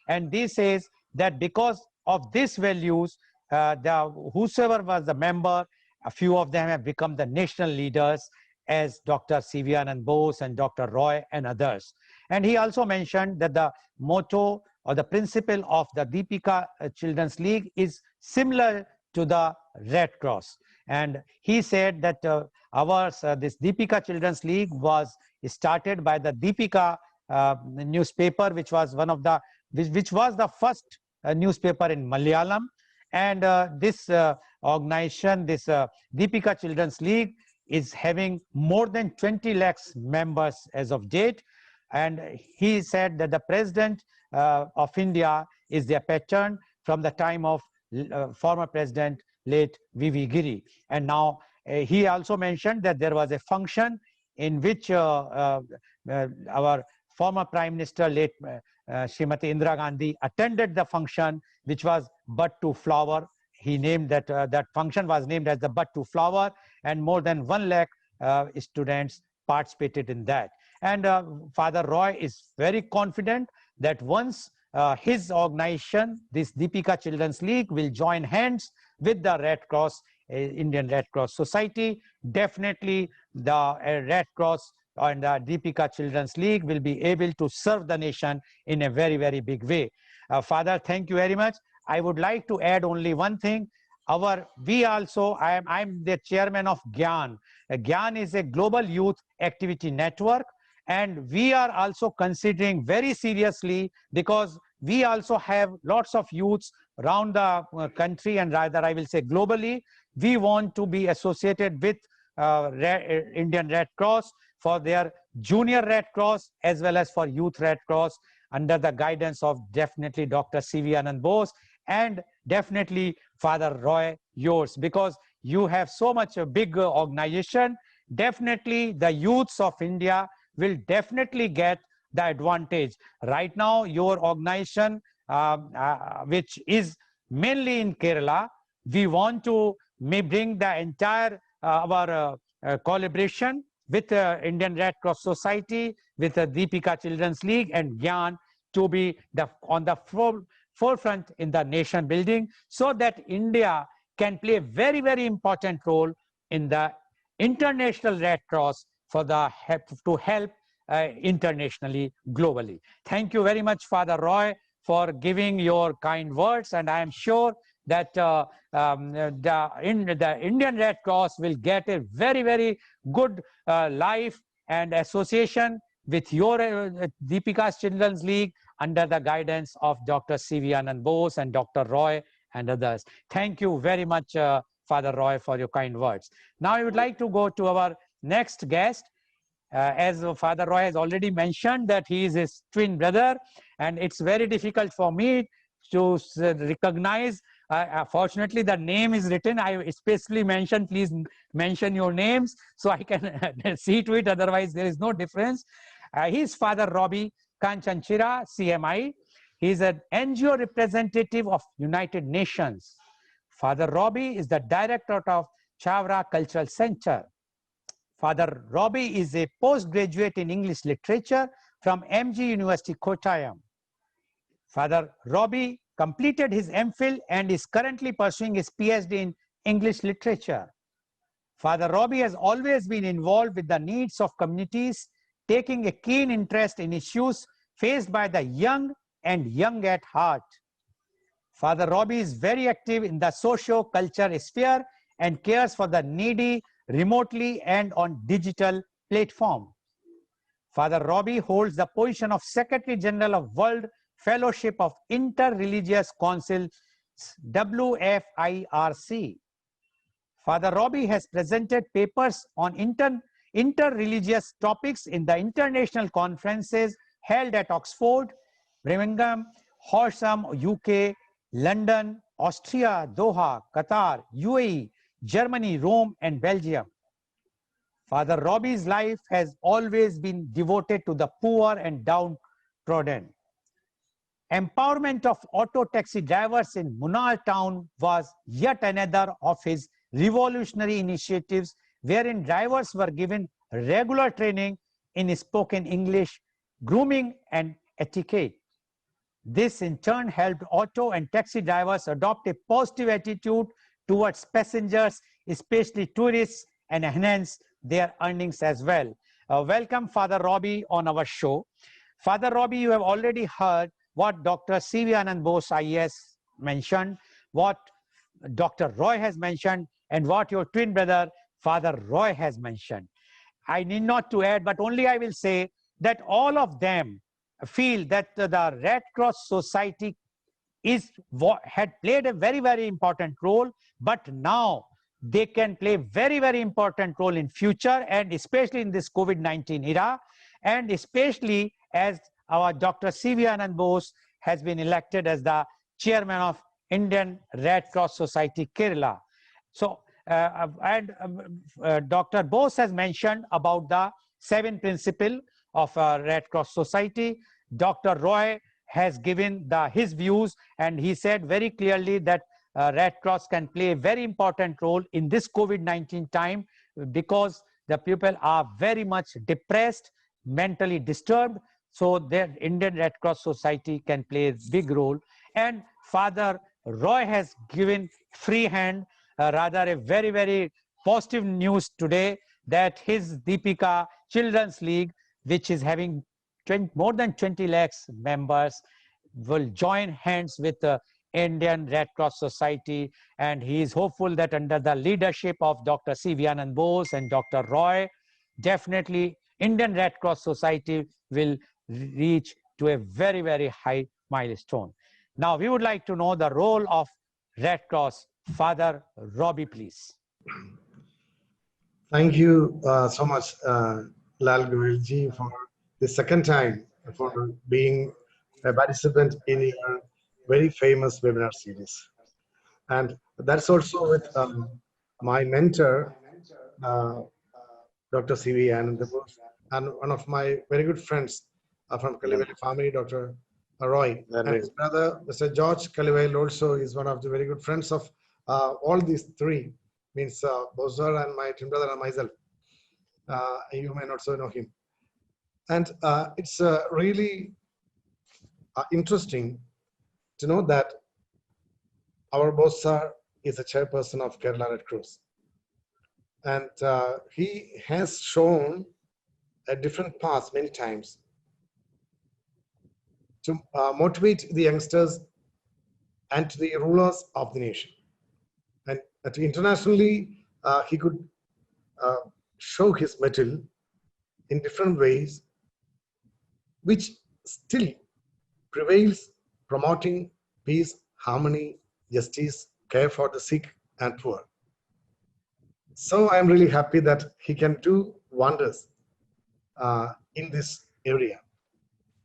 And this says that because of these values, whosoever was the member, a few of them have become the national leaders, as Dr. C.V. Anand Bose and Dr. Roy and others. And he also mentioned that the motto or the principle of the Deepika Children's League is similar to the Red Cross. And he said that this Deepika Children's League was started by the Deepika newspaper, which was which was the first newspaper in Malayalam. And this organization, this Deepika Children's League, is having more than 20 lakhs members as of date. And he said that the President of India is their patron from the time of former President late V.V. Giri. And now he also mentioned that there was a function in which our former Prime Minister late Srimati Indira Gandhi attended the function, which was Bud to Flower. He named that that function was named as the Bud to Flower, and more than 1 lakh students participated in that. And Father Roy is very confident that once his organization, this Deepika Children's League, will join hands with the Red Cross, Indian Red Cross Society, definitely the Red Cross and the Deepika Children's League will be able to serve the nation in a very, very big way. Father, thank you very much. I would like to add only one thing. I'm the chairman of GYAN. GYAN is a global youth activity network, and we are also considering very seriously, because we also have lots of youths around the country, and rather I will say globally, we want to be associated with Indian Red Cross for their Junior Red Cross as well as for Youth Red Cross, under the guidance of definitely Dr. C.V. Anand Bose and definitely Father Roy, yours, because you have so much a big organization. Definitely the youths of India will definitely get the advantage. Right now, your organization, which is mainly in Kerala, we want to bring the entire our collaboration with Indian Red Cross Society, with Deepika Children's League and Gyan to be on the forefront in the nation building, so that India can play a very, very important role in the international Red Cross for the to help internationally, globally. Thank you very much, Father Roy, for giving your kind words, and I am sure that the Indian Red Cross will get a very, very good life and association with your Deepika's Children's League under the guidance of Dr. C.V. Anand Bose and Dr. Roy and others. Thank you very much, Father Roy, for your kind words. Now I would like to go to our next guest. As Father Roy has already mentioned that he is his twin brother, and it's very difficult for me to recognize. Fortunately, the name is written. I especially mentioned, please mention your names so I can see to it. Otherwise, there is no difference. He is Father Robbie Kanchanchira, CMI. He is an NGO representative of United Nations. Father Robbie is the director of Chavra Cultural Center. Father Robbie is a postgraduate in English literature from MG University, Kottayam. Father Robbie completed his MPhil and is currently pursuing his PhD in English literature. Father Robbie has always been involved with the needs of communities, taking a keen interest in issues faced by the young and young at heart. Father Robbie is very active in the socio-culture sphere and cares for the needy remotely and on digital platform. Father Robbie holds the position of Secretary General of World Fellowship of Interreligious Councils, WFIRC. Father Robbie has presented papers on interreligious topics in the international conferences held at Oxford, Birmingham, Horsham, UK, London, Austria, Doha, Qatar, UAE, Germany, Rome, and Belgium. Father Robbie's life has always been devoted to the poor and downtrodden. Empowerment of auto taxi drivers in Munnar town was yet another of his revolutionary initiatives, wherein drivers were given regular training in spoken English, grooming, and etiquette. This in turn helped auto and taxi drivers adopt a positive attitude towards passengers, especially tourists, and enhance their earnings as well. Welcome, Father Robbie, on our show. Father Robbie, you have already heard what Dr. C.V. Anand Bose, IAS, mentioned, what Dr. Roy has mentioned, and what your twin brother, Father Roy, has mentioned. I need not to add, but only I will say that all of them feel that the Red Cross Society had played a very, very important role, but now they can play very, very important role in future, and especially in this COVID-19 era, and especially as our Dr. C.V. Anand Bose has been elected as the chairman of Indian Red Cross Society, Kerala. So, Dr. Bose has mentioned about the 7 principles of Red Cross Society. Dr. Roy has given his views, and he said very clearly that Red Cross can play a very important role in this COVID-19 time, because the people are very much depressed, mentally disturbed. So the Indian Red Cross Society can play a big role. And Father Roy has given free hand, rather a very, very positive news today, that his Deepika Children's League, which is having more than 20 lakhs members, will join hands with the Indian Red Cross Society, and he is hopeful that under the leadership of Dr. C.V. Anand Bose and Dr. Roy, definitely Indian Red Cross Society will reach to a very, very high milestone. Now, we would like to know the role of Red Cross. Father Robbie, please. Thank you so much, Lal Goyalji, for the second time for being a participant in your very famous webinar series. And that's also with my mentor, Dr. C.V. Anand Bose, and one of my very good friends from Kalivel family, Dr. Roy. And his brother, Mr. George Kalivel, also is one of the very good friends of all these 3. means Bozar and my twin brother and myself. You may not so know him. And it's really interesting to know that our Bozar is a chairperson of Kerala Red Cross. And he has shown a different path many times to motivate the youngsters and to the rulers of the nation. And internationally, he could show his mettle in different ways, which still prevails, promoting peace, harmony, justice, care for the sick and poor. So I'm really happy that he can do wonders in this area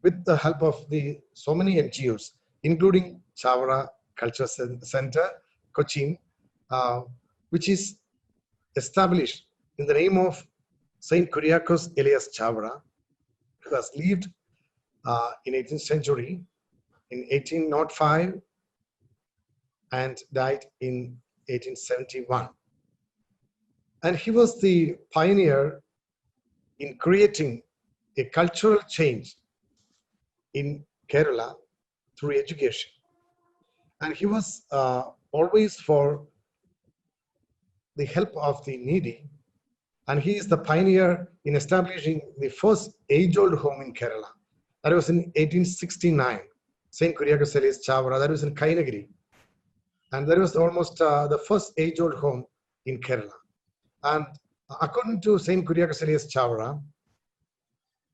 with the help of the so many NGOs, including Chavara Culture Center, Cochin, which is established in the name of Saint Kuriakos Elias Chavara, who has lived in 18th century, in 1805, and died in 1871. And he was the pioneer in creating a cultural change in Kerala through education. And he was always for the help of the needy. And he is the pioneer in establishing the first age-old home in Kerala. That was in 1869, St. Kuriakos Elias Chavara, that was in Kainagiri. And that was almost the first age-old home in Kerala. And according to St. Kuriakos Elias Chavara,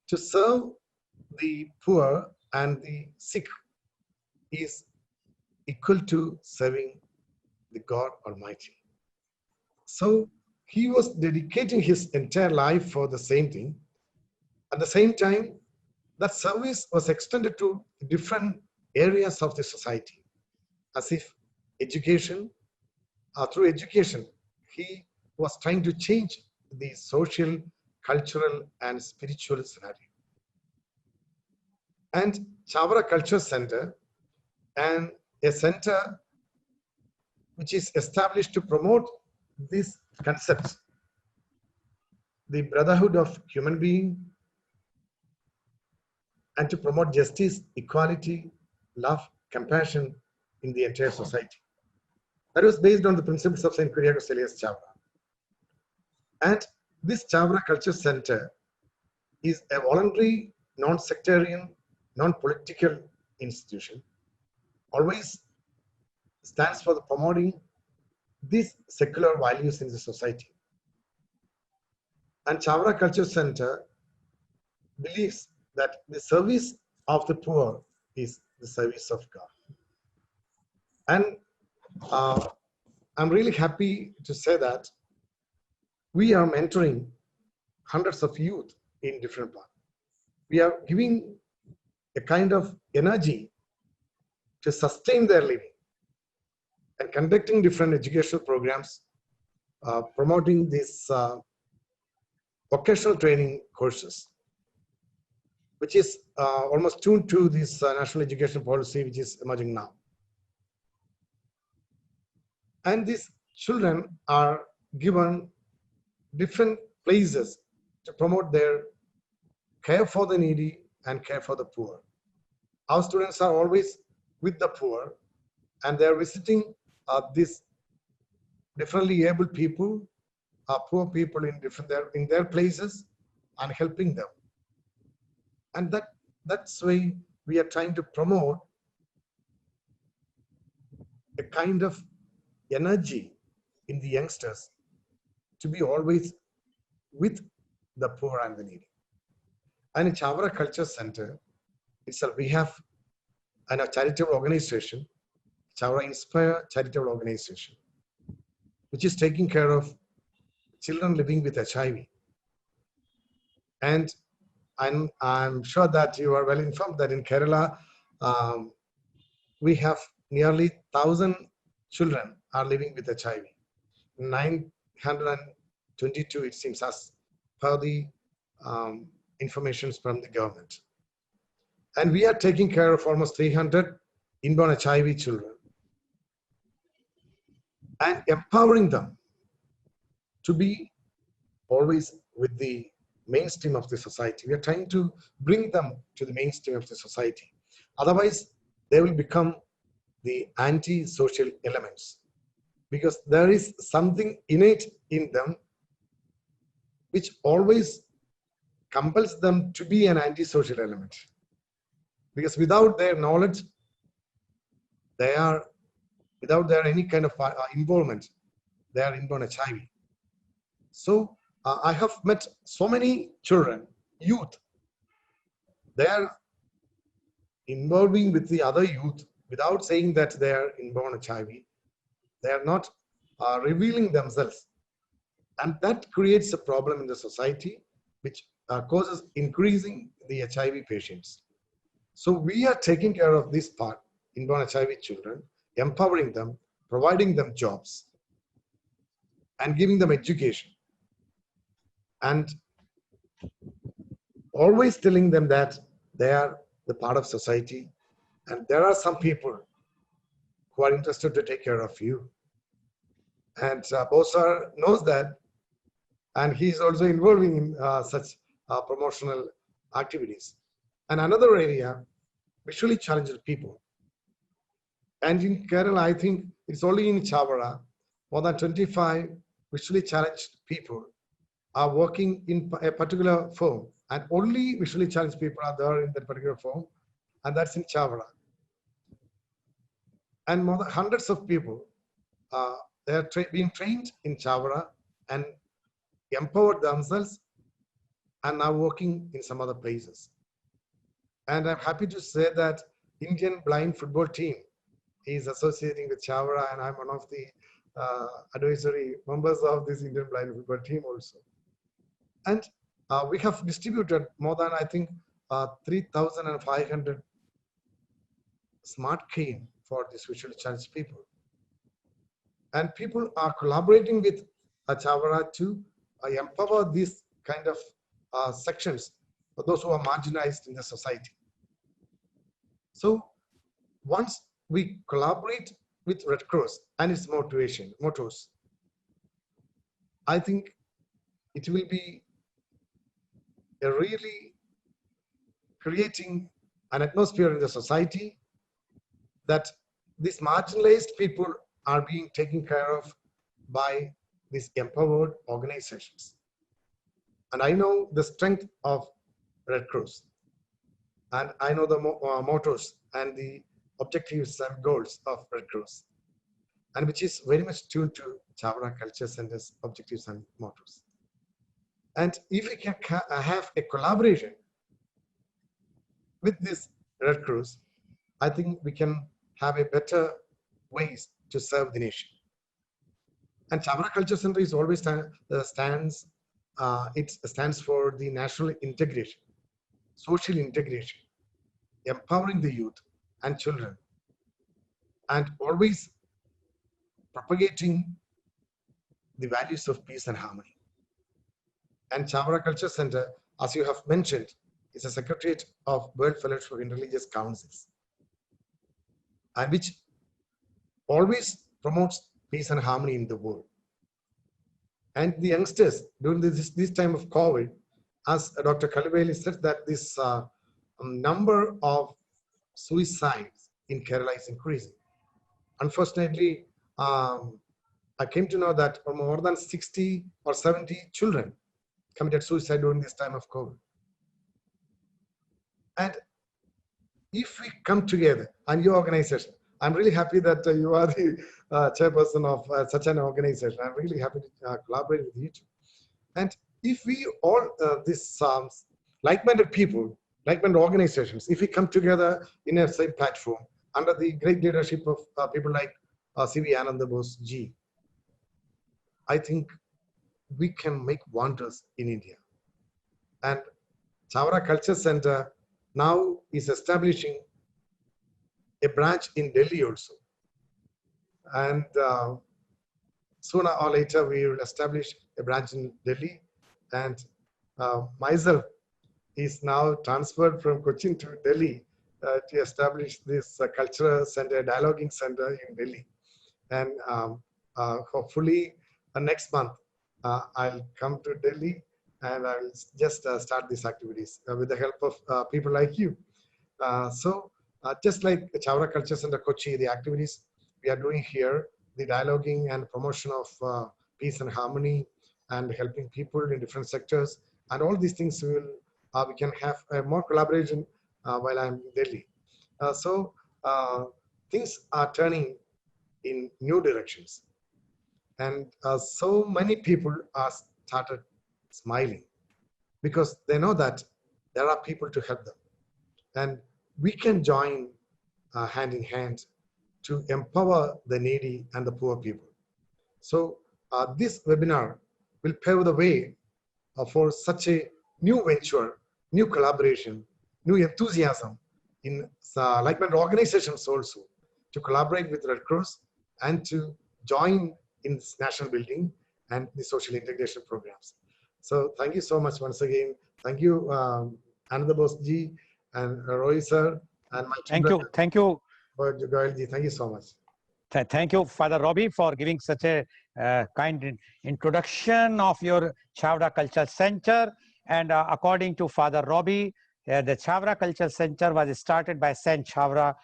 to serve the poor and the sick is equal to serving the God Almighty. So he was dedicating his entire life for the same thing. At the same time, that service was extended to different areas of the society, as if education, through education, he was trying to change the social, cultural, and spiritual scenario. And Chavara Culture Center, and a center which is established to promote these concepts, the brotherhood of human being, and to promote justice, equality, love, compassion in the entire society. That was based on the principles of St. Kuriakos Elias Chavara. And this Chavara Culture Center is a voluntary, non-sectarian, non-political institution, always stands for the promoting these secular values in the society. And Chavara Culture Center believes that the service of the poor is the service of God. And I'm really happy to say that we are mentoring hundreds of youth in different parts. We are giving a kind of energy to sustain their living and conducting different educational programs, promoting these vocational training courses, which is almost tuned to this national education policy which is emerging now. And these children are given different places to promote their care for the needy and care for the poor. Our students are always with the poor, and they are visiting these differently able people, poor people in their places, and helping them. And that's why we are trying to promote a kind of energy in the youngsters to be always with the poor and the needy. And in Chavara Culture Center itself, we have a charitable organization, Chavara Inspire Charitable Organization, which is taking care of children living with HIV. And I'm sure that you are well informed that in Kerala, we have nearly 1,000 children are living with HIV. 922, it seems, as per the information from the government. And we are taking care of almost 300 inborn HIV children and empowering them to be always with the mainstream of the society. We are trying to bring them to the mainstream of the society. Otherwise, they will become the anti-social elements, because there is something innate in them which always compels them to be an anti-social element. Because without their knowledge, without their any kind of involvement, they are inborn HIV. So I have met so many children, youth, they are involving with the other youth without saying that they are inborn HIV. They are not revealing themselves. And that creates a problem in the society, which causes increasing the HIV patients. So we are taking care of this part, inborn HIV children, empowering them, providing them jobs, and giving them education. And always telling them that they are the part of society, and there are some people who are interested to take care of you. And Bosar knows that, and he is also involving in such promotional activities. And another area, visually challenged people. And in Kerala, I think it's only in Chavara, more than 25 visually challenged people are working in a particular firm, and only visually challenged people are there in that particular firm, and that's in Chavara. And more than hundreds of people, they are being trained in Chavara and empowered themselves, and now working in some other places. And I'm happy to say that Indian blind football team is associating with Chavara, and I'm one of the advisory members of this Indian blind football team also. And we have distributed more than, I think, 3,500 smart cane for these visually challenged people. And people are collaborating with Chavara to empower these kind of sections for those who are marginalized in the society. So once we collaborate with Red Cross and its mottos, I think it will be a really creating an atmosphere in the society that these marginalized people are being taken care of by these empowered organizations. And I know the strength of Red Cross, and I know the mottos and the objectives and goals of Red Cross, and which is very much tuned to Chavara Culture Center's objectives and mottos. And if we can have a collaboration with this Red Cross, I think we can have a better ways to serve the nation. And Chavara Culture Center is always stands for the national integration, social integration, empowering the youth and children, and always propagating the values of peace and harmony. And Chavara Culture Center, as you have mentioned, is a secretariat of World Fellowship for Interreligious Councils, and which always promotes peace and harmony in the world. And the youngsters, during this time of COVID, as Dr. Kaliveli said, that this number of suicides in Kerala is increasing. Unfortunately, I came to know that more than 60 or 70 children committed suicide during this time of COVID. And if we come together, and your organization, I'm really happy that you are the chairperson of such an organization. I'm really happy to collaborate with you too. And if we all, these like-minded people, like-minded organizations, if we come together in a same platform under the great leadership of people like C.V. Ananda Bose Ji, I think we can make wonders in India. And Chavara Culture Center now is establishing a branch in Delhi also. And sooner or later, we will establish a branch in Delhi. And myself is now transferred from Cochin to Delhi to establish this cultural center, dialoguing center in Delhi. And hopefully next month, I'll come to Delhi and I'll just start these activities with the help of people like you. Just like Chavra Culture Center Kochi, the activities we are doing here, the dialoguing and promotion of peace and harmony and helping people in different sectors, and all these things we can have more collaboration while I'm in Delhi. Things are turning in new directions, and so many people are started smiling because they know that there are people to help them, and we can join hand in hand to empower the needy and the poor people. So this webinar will pave the way for such a new venture, new collaboration, new enthusiasm in like-minded organizations also to collaborate with Red Cross and to join in this national building and the social integration programs. So thank you so much once again. Thank you, Ananda Bose ji and Roy sir and my Thank you. Goyal ji. Thank you so much. Thank you, Father Robbie, for giving such a kind introduction of your Chavra Cultural Center. And according to Father Robbie, the Chavra Cultural Center was started by Saint Chavra,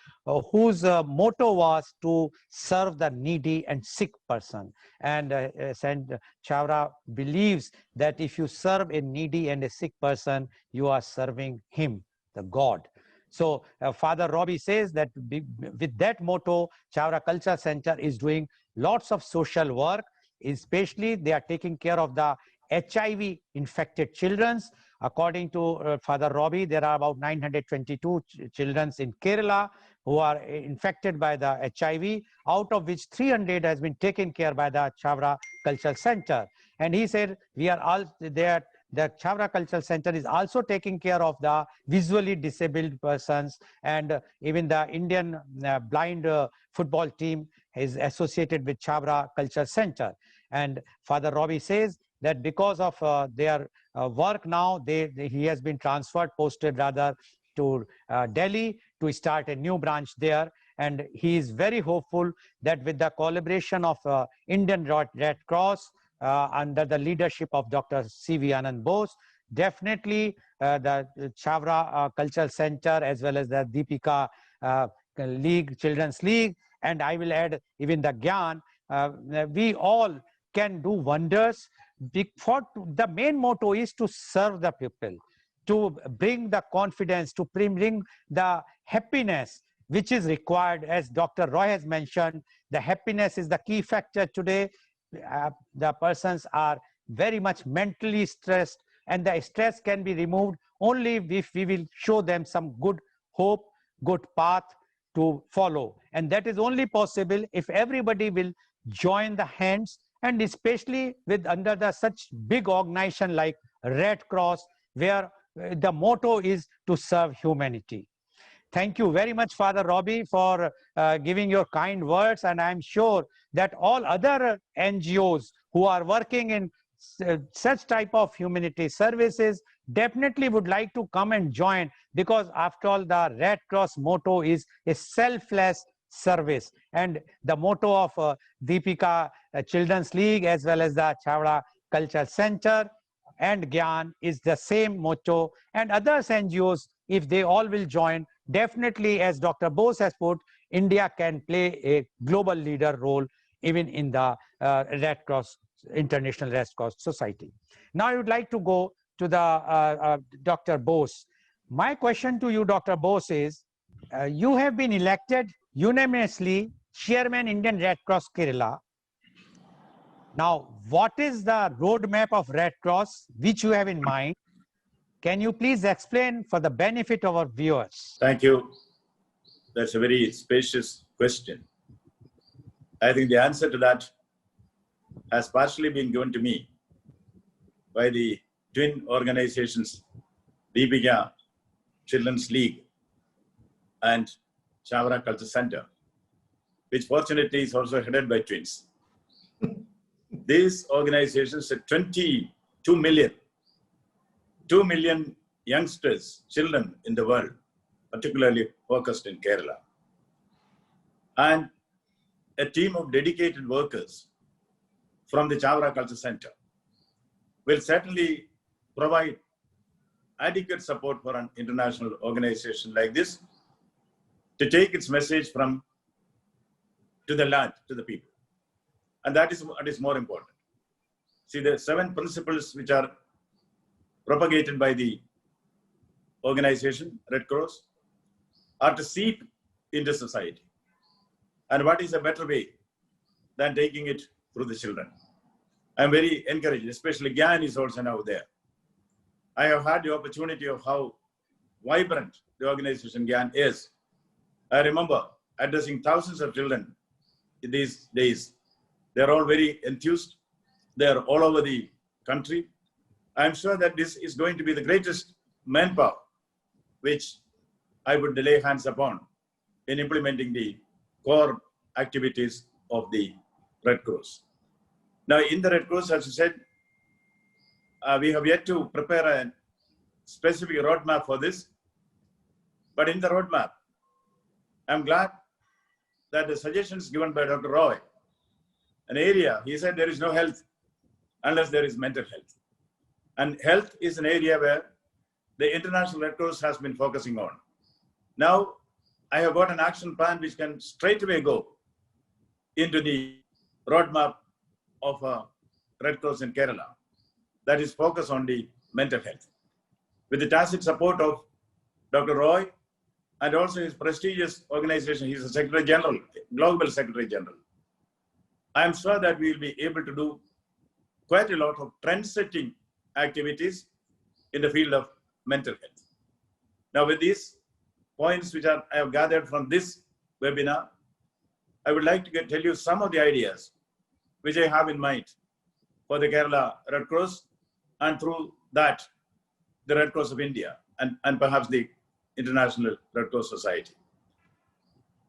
whose motto was to serve the needy and sick person. And Saint Chavra believes that if you serve a needy and a sick person, you are serving him, the God. So Father Robbie says that with that motto, Chavra Culture Center is doing lots of social work, especially they are taking care of the HIV infected children. According to Father Robbie, there are about 922 children in Kerala who are infected by the HIV, out of which 300 has been taken care by the Chavra Cultural Center. And he said, we are all there. The Chavra Cultural Center is also taking care of the visually disabled persons, and even the Indian blind football team is associated with Chavra Cultural Center. And Father Robbie says that because of their work now, he has been posted rather to Delhi to start a new branch there. And he is very hopeful that with the collaboration of Indian Red Cross, under the leadership of Dr. C.V. Anand Bose, definitely the Chavra Cultural Center as well as the Deepika League, Children's League, and I will add even the Gyan, we all can do wonders. The main motto is to serve the people, to bring the confidence, to bring the happiness which is required. As Dr. Roy has mentioned, the happiness is the key factor today. The persons are very much mentally stressed, and the stress can be removed only if we will show them some good hope, good path to follow. And that is only possible if everybody will join the hands, and especially with under the such big organization like Red Cross, where the motto is to serve humanity. Thank you very much, Father Robbie, for giving your kind words. And I'm sure that all other NGOs who are working in such type of humanity services definitely would like to come and join, because after all, the Red Cross motto is a selfless service. And the motto of Deepika Children's League as well as the Chavra Cultural Center and Gyan is the same motto. And others NGOs, if they all will join, definitely, as Dr. Bose has put, India can play a global leader role even in the Red Cross, International Red Cross Society. Now I would like to go to the Dr. Bose. My question to you, Dr. Bose, is you have been elected unanimously Chairman Indian Red Cross Kerala. Now, what is the roadmap of Red Cross which you have in mind? Can you please explain for the benefit of our viewers? Thank you. That's a very spacious question. I think the answer to that has partially been given to me by the twin organizations, Deepika Children's League and Chavra Culture Center, which fortunately is also headed by twins. These organizations are 2 million youngsters, children in the world, particularly focused in Kerala. And a team of dedicated workers from the Chavra Culture Center will certainly provide adequate support for an international organization like this to take its message from to the land, to the people. And that is what is more important. See, the 7 principles which are propagated by the organization, Red Cross, are to seep into society. And what is a better way than taking it through the children? I'm very encouraged, especially GAN is also now there. I have had the opportunity of how vibrant the organization GAN is. I remember addressing thousands of children in these days. They're all very enthused. They're all over the country. I'm sure that this is going to be the greatest manpower which I would lay hands upon in implementing the core activities of the Red Cross. Now, in the Red Cross, as you said, we have yet to prepare a specific roadmap for this. But in the roadmap, I'm glad that the suggestions given by Dr. Roy, an area, he said there is no health unless there is mental health. And health is an area where the International Red Cross has been focusing on. Now, I have got an action plan which can straight away go into the roadmap of Red Cross in Kerala that is focused on the mental health. With the tacit support of Dr. Roy and also his prestigious organization, he's a Secretary General, Global Secretary General. I am sure that we will be able to do quite a lot of trend-setting activities in the field of mental health. Now, with these points which I have gathered from this webinar, I would like to tell you some of the ideas which I have in mind for the Kerala Red Cross and through that, the Red Cross of India and perhaps the International Red Cross Society.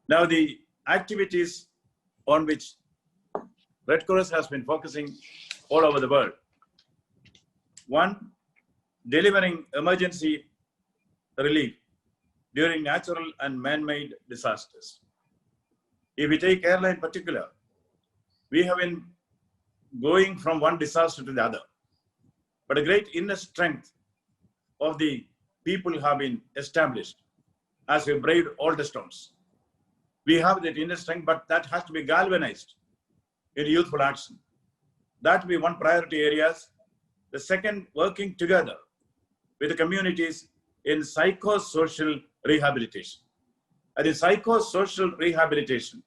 Now, the activities on which Red Cross has been focusing all over the world. One, delivering emergency relief during natural and man-made disasters. If we take Kerala in particular, we have been going from one disaster to the other. But a great inner strength of the people have been established as we braved all the storms. We have that inner strength, but that has to be galvanized in youthful action. That will be one priority areas. The second, working together with the communities in psychosocial rehabilitation. And in psychosocial rehabilitation,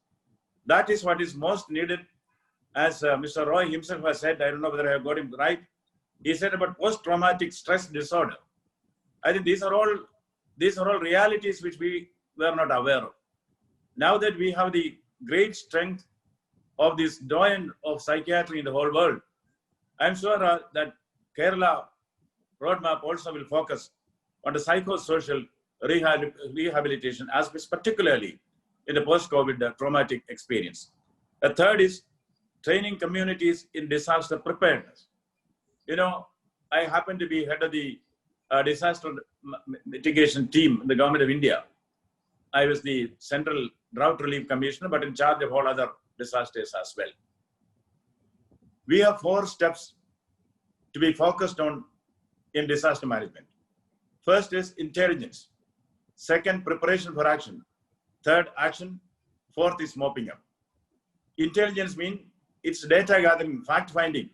that is what is most needed. As Mr. Roy himself has said, I don't know whether I have got him right, he said about post-traumatic stress disorder. I think these are all realities which we were not aware of. Now that we have the great strength of this doyen of psychiatry in the whole world, I'm sure that Kerala roadmap also will focus on the psychosocial rehabilitation aspects, particularly in the post-COVID traumatic experience. The third is training communities in disaster preparedness. You know, I happen to be head of the disaster mitigation team in the government of India. I was the Central Drought Relief Commissioner, but in charge of all other disasters as well. We have 4 steps to be focused on in disaster management. First is intelligence. Second, preparation for action. Third, action. Fourth is mopping up. Intelligence means it's data gathering, fact finding.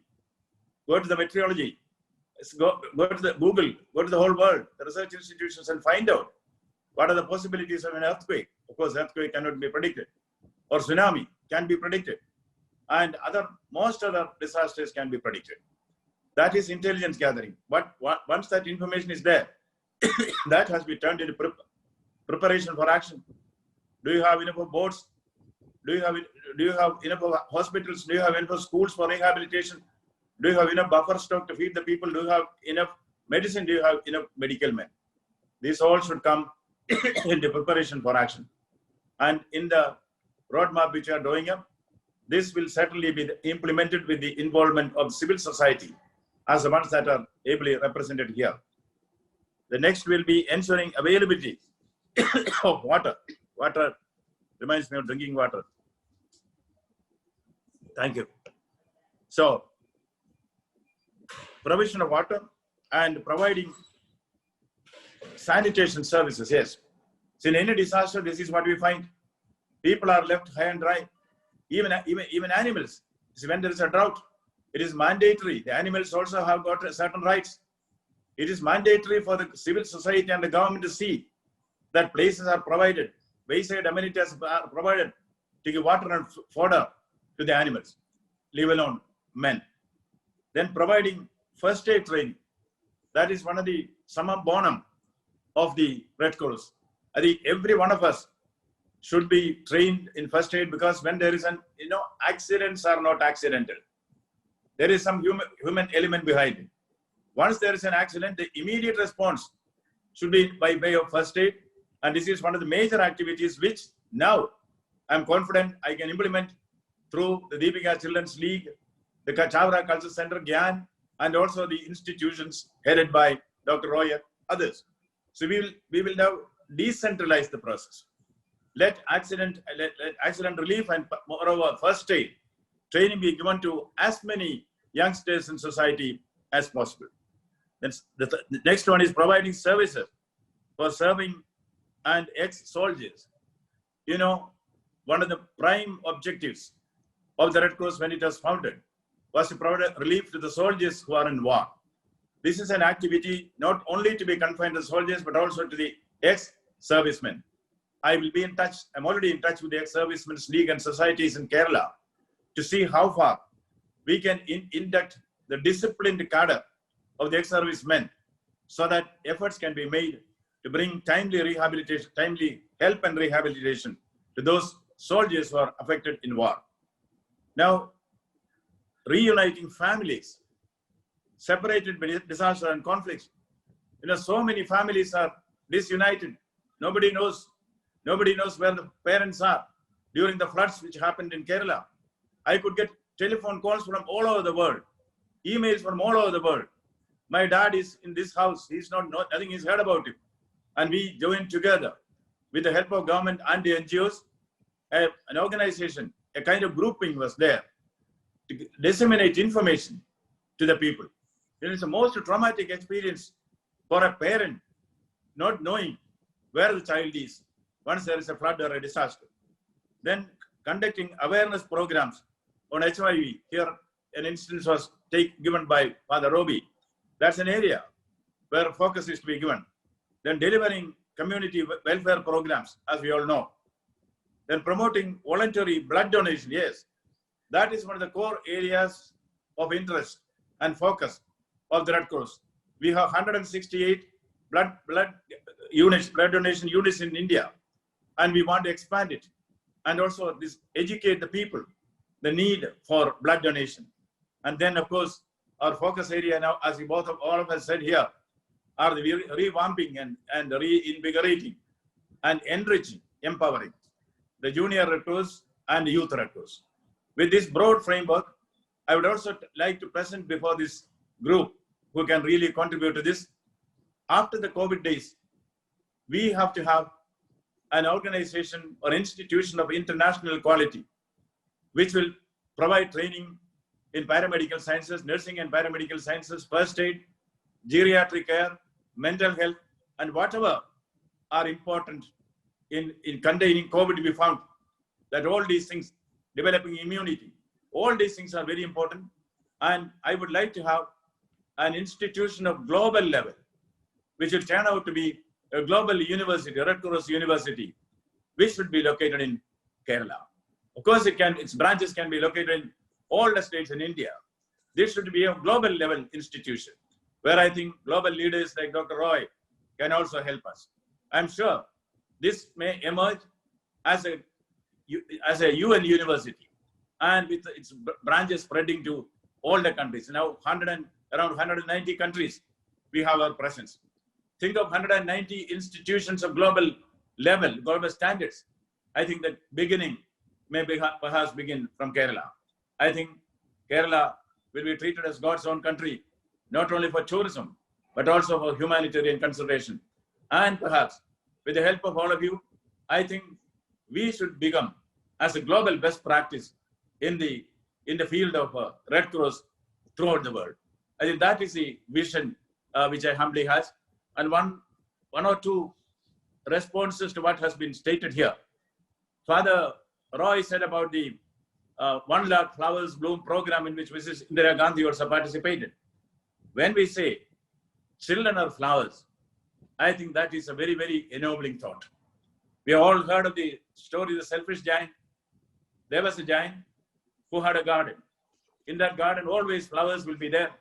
Go to the meteorology, go to the Google, go to the whole world, the research institutions, and find out what are the possibilities of an earthquake. Of course, earthquake cannot be predicted, or tsunami can be predicted, and most other disasters can be predicted. That is intelligence gathering. But once that information is there, that has been turned into preparation for action. Do you have enough of boats? Do you have enough of hospitals? Do you have enough of schools for rehabilitation? Do you have enough buffer stock to feed the people? Do you have enough medicine? Do you have enough medical men? These all should come into preparation for action. And in the roadmap which we are drawing up, this will certainly be implemented with the involvement of civil society as the ones that are ably represented here. The next will be ensuring availability of water. Water reminds me of drinking water. Thank you. So, provision of water and providing sanitation services. Yes. So in any disaster, this is what we find. People are left high and dry. Even animals. So when there is a drought, it is mandatory. The animals also have got certain rights. It is mandatory for the civil society and the government to see that places are provided, wayside amenities are provided to give water and fodder to the animals, leave alone men. Then providing first aid training. That is one of the summum bonum of the Red Cross. I think every one of us should be trained in first aid, because when there is an, accidents are not accidental. There is some human element behind it. Once there is an accident, the immediate response should be by way of first aid. And this is one of the major activities which now I'm confident I can implement through the Deepika Children's League, the Chavra Culture Center, GYAN, and also the institutions headed by Dr. Roy and others. So we will now decentralize the process. Let accident relief and moreover first aid training be given to as many youngsters in society as possible. Then the next one is providing services for serving and ex-soldiers. One of the prime objectives of the Red Cross when it was founded was to provide relief to the soldiers who are in war. This is an activity not only to be confined to soldiers, but also to the ex-servicemen. I will be in touch. I'm already in touch with the ex-servicemen's league and societies in Kerala to see how far we can induct the disciplined cadre of the ex-servicemen, so that efforts can be made to bring timely rehabilitation, timely help and rehabilitation to those soldiers who are affected in war. Now, reuniting families separated by disaster and conflicts. So many families are disunited. Nobody knows where the parents are during the floods which happened in Kerala. I could get telephone calls from all over the world, emails from all over the world. My dad is in this house. Nothing is heard about him. And we joined together with the help of government and the NGOs, an organization, a kind of grouping was there to disseminate information to the people. It is the most traumatic experience for a parent not knowing where the child is once there is a flood or a disaster. Then conducting awareness programs on HIV. Here, an instance was given by Father Roby. That's an area where focus is to be given. Then delivering community welfare programs, as we all know. Then promoting voluntary blood donation. Yes, that is one of the core areas of interest and focus of the Red Cross. We have 168 blood donation units in India, and we want to expand it. And also educate the people the need for blood donation. And then, of course, our focus area now, as all of us said here, are the revamping and reinvigorating and enriching, empowering the junior Red Cross and the youth Red Cross. With this broad framework, I would also like to present before this group who can really contribute to this. After the COVID days, we have to have an organization or institution of international quality, which will provide training in paramedical sciences, nursing and paramedical sciences, first aid, geriatric care, mental health, and whatever are important in containing COVID. We found that all these things, developing immunity, all these things are very important. And I would like to have an institution of global level, which will turn out to be a global university, a Red Cross university, which should be located in Kerala. Of course, its branches can be located in all the states in India. This should be a global level institution, where I think global leaders like Dr. Roy can also help us. I'm sure this may emerge as a UN university, and with its branches spreading to all the countries. Now, around 190 countries, we have our presence. Think of 190 institutions of global level, global standards. I think that beginning may perhaps begin from Kerala. I think Kerala will be treated as God's own country, not only for tourism, but also for humanitarian consideration. And perhaps with the help of all of you, I think we should become as a global best practice in the field of Red Cross throughout the world. I think that is the vision which I humbly has. And one or two responses to what has been stated here. Father Roy said about the 1 lakh flowers bloom program in which Mrs. Indira Gandhi also participated. When we say children are flowers, I think that is a very, very ennobling thought. We have all heard of the story, the selfish giant. There was a giant who had a garden. In that garden, always flowers will be there.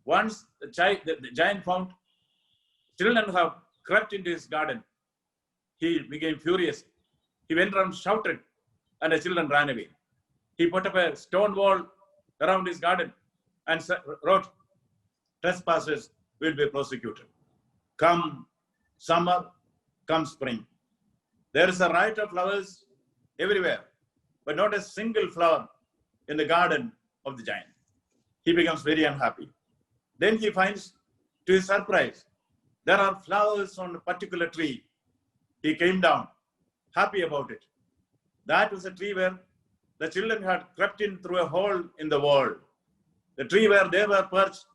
Once the giant found children have crept into his garden, he became furious. He went around, shouted, and the children ran away. He put up a stone wall around his garden and wrote, trespassers will be prosecuted. Come summer, come spring. There is a riot of flowers everywhere, but not a single flower in the garden of the giant. He becomes very unhappy. Then he finds, to his surprise, there are flowers on a particular tree. He came down, happy about it. That was a tree where the children had crept in through a hole in the wall. The tree where they were perched,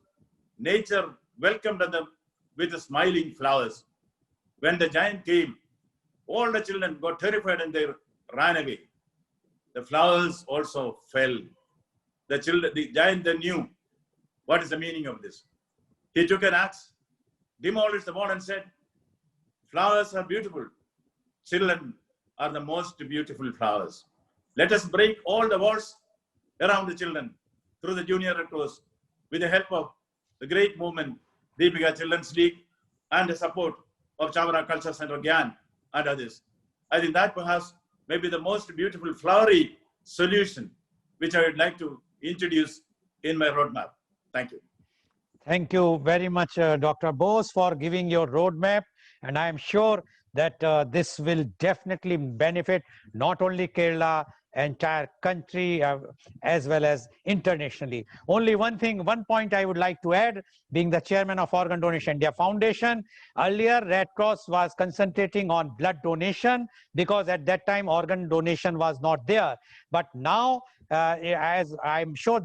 nature welcomed them with the smiling flowers. When the giant came, all the children got terrified and they ran away. The flowers also fell. The giant then knew what is the meaning of this. He took an axe, demolished the wall and said, flowers are beautiful. Children are the most beautiful flowers. Let us break all the walls around the children through the Junior Red Cross with the help of the great movement, Deepika Children's League, and the support of Chavara Culture Center, Gyan, and others. I think that perhaps may be the most beautiful flowery solution which I would like to introduce in my roadmap. Thank you. Thank you very much, Dr. Bose, for giving your roadmap. And I am sure that this will definitely benefit not only Kerala, entire country, as well as internationally. Only one point I would like to add, being the chairman of Organ Donation India Foundation. Earlier, Red Cross was concentrating on blood donation because at that time organ donation was not there. But now, as I'm sure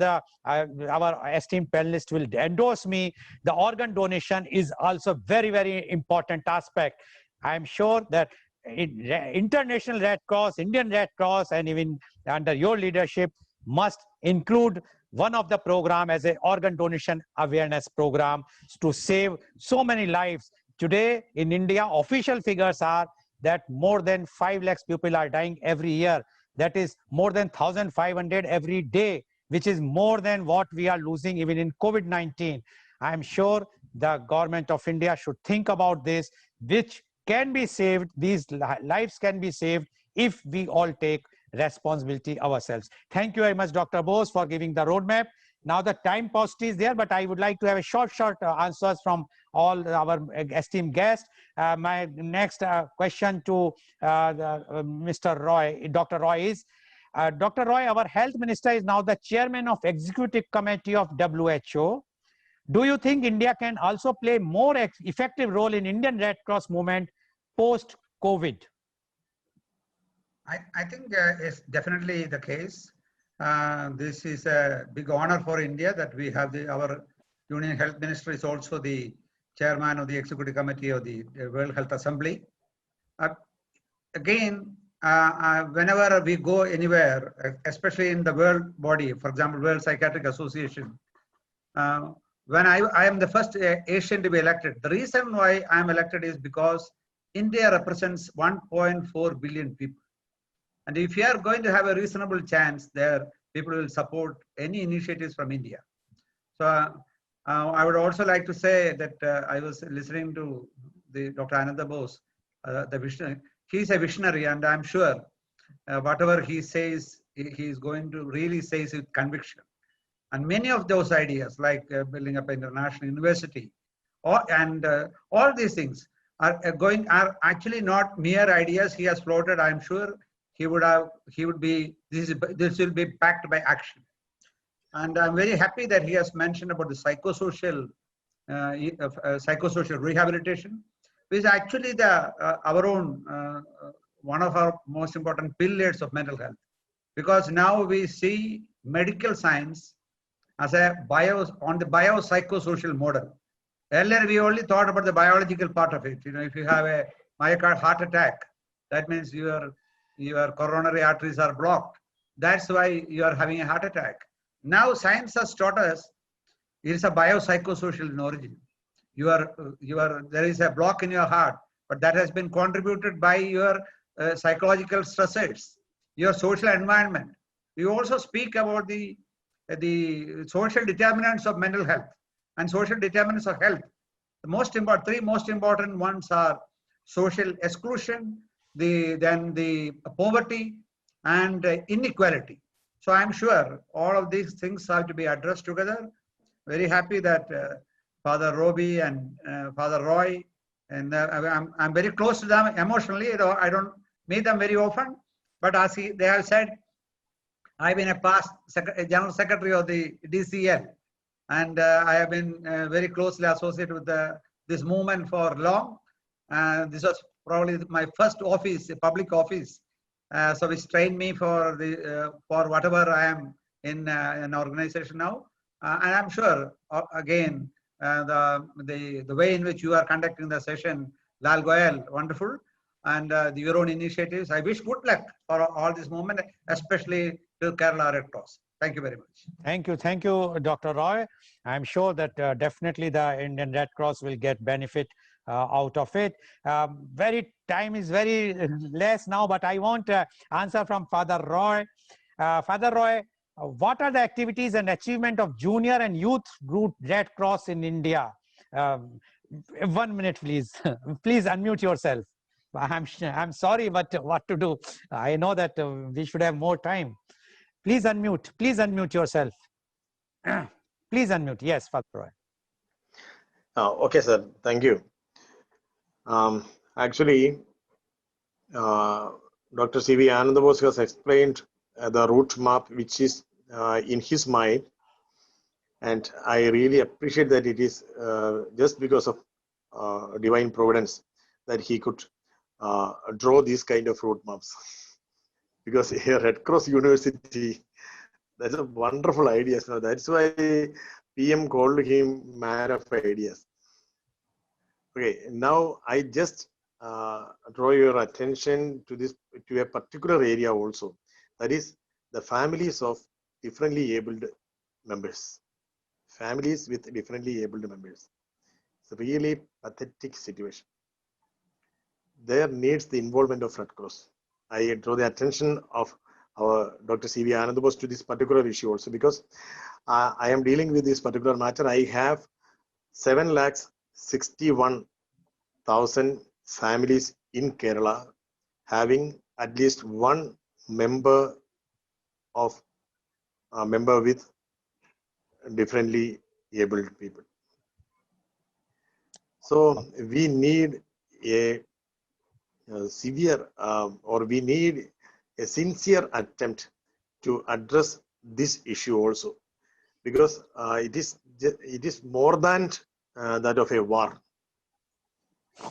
our esteemed panelists will endorse me, the organ donation is also very, very important aspect. I'm sure that International Red Cross, Indian Red Cross, and even under your leadership must include one of the program as an organ donation awareness program to save so many lives. Today in India, official figures are that more than 5 lakhs people are dying every year. That is more than 1,500 every day, which is more than what we are losing even in COVID-19. I am sure the government of India should think about this, which can be saved, these lives can be saved if we all take responsibility ourselves. Thank you very much, Dr. Bose, for giving the roadmap. Now the time paucity is there, but I would like to have a short answers from all our esteemed guests. My next question to Mr. Roy, Dr. Roy is, Dr. Roy, our health minister is now the chairman of executive committee of WHO. Do you think India can also play more effective role in Indian Red Cross movement post-COVID? I think it's definitely the case. This is a big honor for India that we have our Union Health Minister is also the chairman of the Executive Committee of the World Health Assembly. Again, whenever we go anywhere, especially in the world body, for example, World Psychiatric Association, when I am the first Asian to be elected, the reason why I am elected is because India represents 1.4 billion people. And if you are going to have a reasonable chance there, people will support any initiatives from India. So I would also like to say that I was listening to Dr. Ananda Bose, the visionary. He's a visionary, and I'm sure whatever he says, he is going to really say it with conviction. And many of those ideas, like building up an international university, all these things are actually not mere ideas he has floated. I'm sure this will be backed by action. And I'm very happy that he has mentioned about the psychosocial rehabilitation, which is actually our own one of our most important pillars of mental health. Because now we see medical science as a on the biopsychosocial model. Earlier, we only thought about the biological part of it. If you have a myocardial heart attack, that means your coronary arteries are blocked. That's why you are having a heart attack. Now, science has taught us it is a biopsychosocial in origin. There is a block in your heart, but that has been contributed by your psychological stressors, your social environment. We also speak about the social determinants of mental health and social determinants of health. The three most important ones are social exclusion, then the poverty, and inequality. So I'm sure all of these things have to be addressed together. Very happy that Father Roby and Father Roy, and I'm very close to them emotionally. I don't meet them very often, but as they have said, I've been a past General Secretary of the DCL, and I have been very closely associated with this movement for long. This was probably my first office, a public office. So which trained me for whatever I am in an organization now. And I'm sure, again, the way in which you are conducting the session, Lal Goyal, wonderful, and your own initiatives. I wish good luck for all this movement, especially to Kerala Red Cross. Thank you very much. Thank you, Dr. Roy. I'm sure that definitely the Indian Red Cross will get benefit out of it. Time is very less now, but I want answer from Father Roy. Father Roy, what are the activities and achievement of junior and youth group Red Cross in India? 1 minute, please. Please unmute yourself. I'm sorry, but what to do? I know that we should have more time. Please unmute. Please unmute yourself. Please unmute. Yes, Father Roy. Okay, sir. Thank you. Actually, Dr. C.V. Anandabose has explained the route map which is in his mind, and I really appreciate that it is just because of divine providence that he could draw these kind of route maps. Because here Red Cross University, that's a wonderful idea. So that's why PM called him man of ideas. Okay, now I just draw your attention to a particular area also. That is the families of differently abled members. Families with differently abled members. It's a really pathetic situation. There needs the involvement of Red Cross. I draw the attention of our Dr. C.V. Anandabose to this particular issue also, because I am dealing with this particular matter. I have 761,000 families in Kerala having at least one member with differently abled people. So we need a severe or we need a sincere attempt to address this issue also, because it is more than that of a war.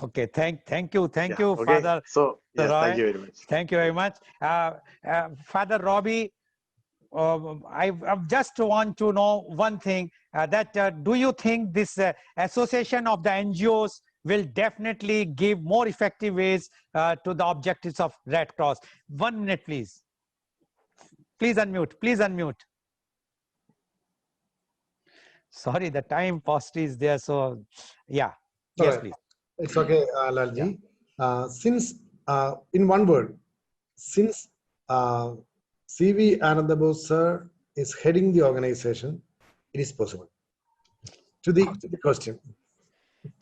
Okay, thank you, okay. Father. So yes, Roy. thank you very much. Thank you very much, Father Roby. I just want to know one thing, that do you think this association of the NGOs will definitely give more effective ways to the objectives of Red Cross? 1 minute, please. Please unmute. Please unmute. Sorry, the time paucity is there. So, yeah. Yes, right. Please. It's okay, Lalji. Yeah. Since, in one word, since C.V. Anandabose sir is heading the organization, it is possible. To the question.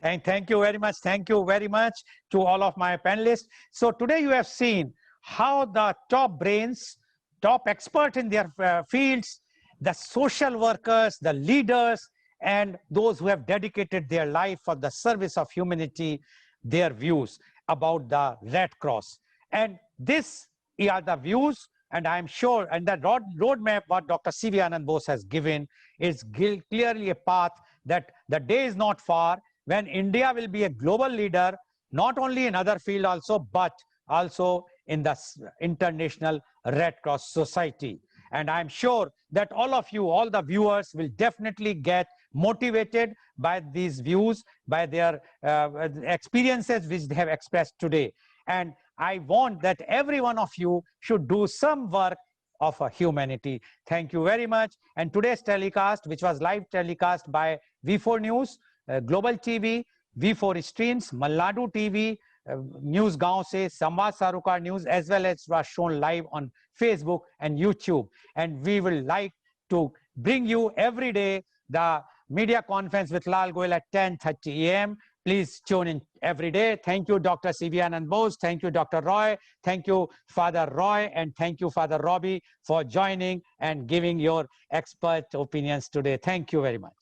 Thank you very much. Thank you very much to all of my panelists. So today you have seen how the top brains, top experts in their fields, the social workers, the leaders, and those who have dedicated their life for the service of humanity, their views about the Red Cross. And these are the views, and I'm sure, and the roadmap what Dr. C.V. Anandabose has given is clearly a path that the day is not far when India will be a global leader, not only in other fields also, but also in the International Red Cross Society. And I'm sure that all of you, all the viewers, will definitely get motivated by these views, by their experiences which they have expressed today. And I want that every one of you should do some work of humanity. Thank you very much. And today's telecast, which was live telecast by V4 News, Global TV, V4 Streams, Malnadu TV, News Gaon Se, Samvad Sarokar News, as well as was shown live on Facebook and YouTube. And we will like to bring you every day the media conference with Lal Goyal at 10:30 a.m. Please tune in every day. Thank you, Dr. C.V. Anand Bose. Thank you, Dr. Roy. Thank you, Father Roy. And thank you, Father Robbie, for joining and giving your expert opinions today. Thank you very much.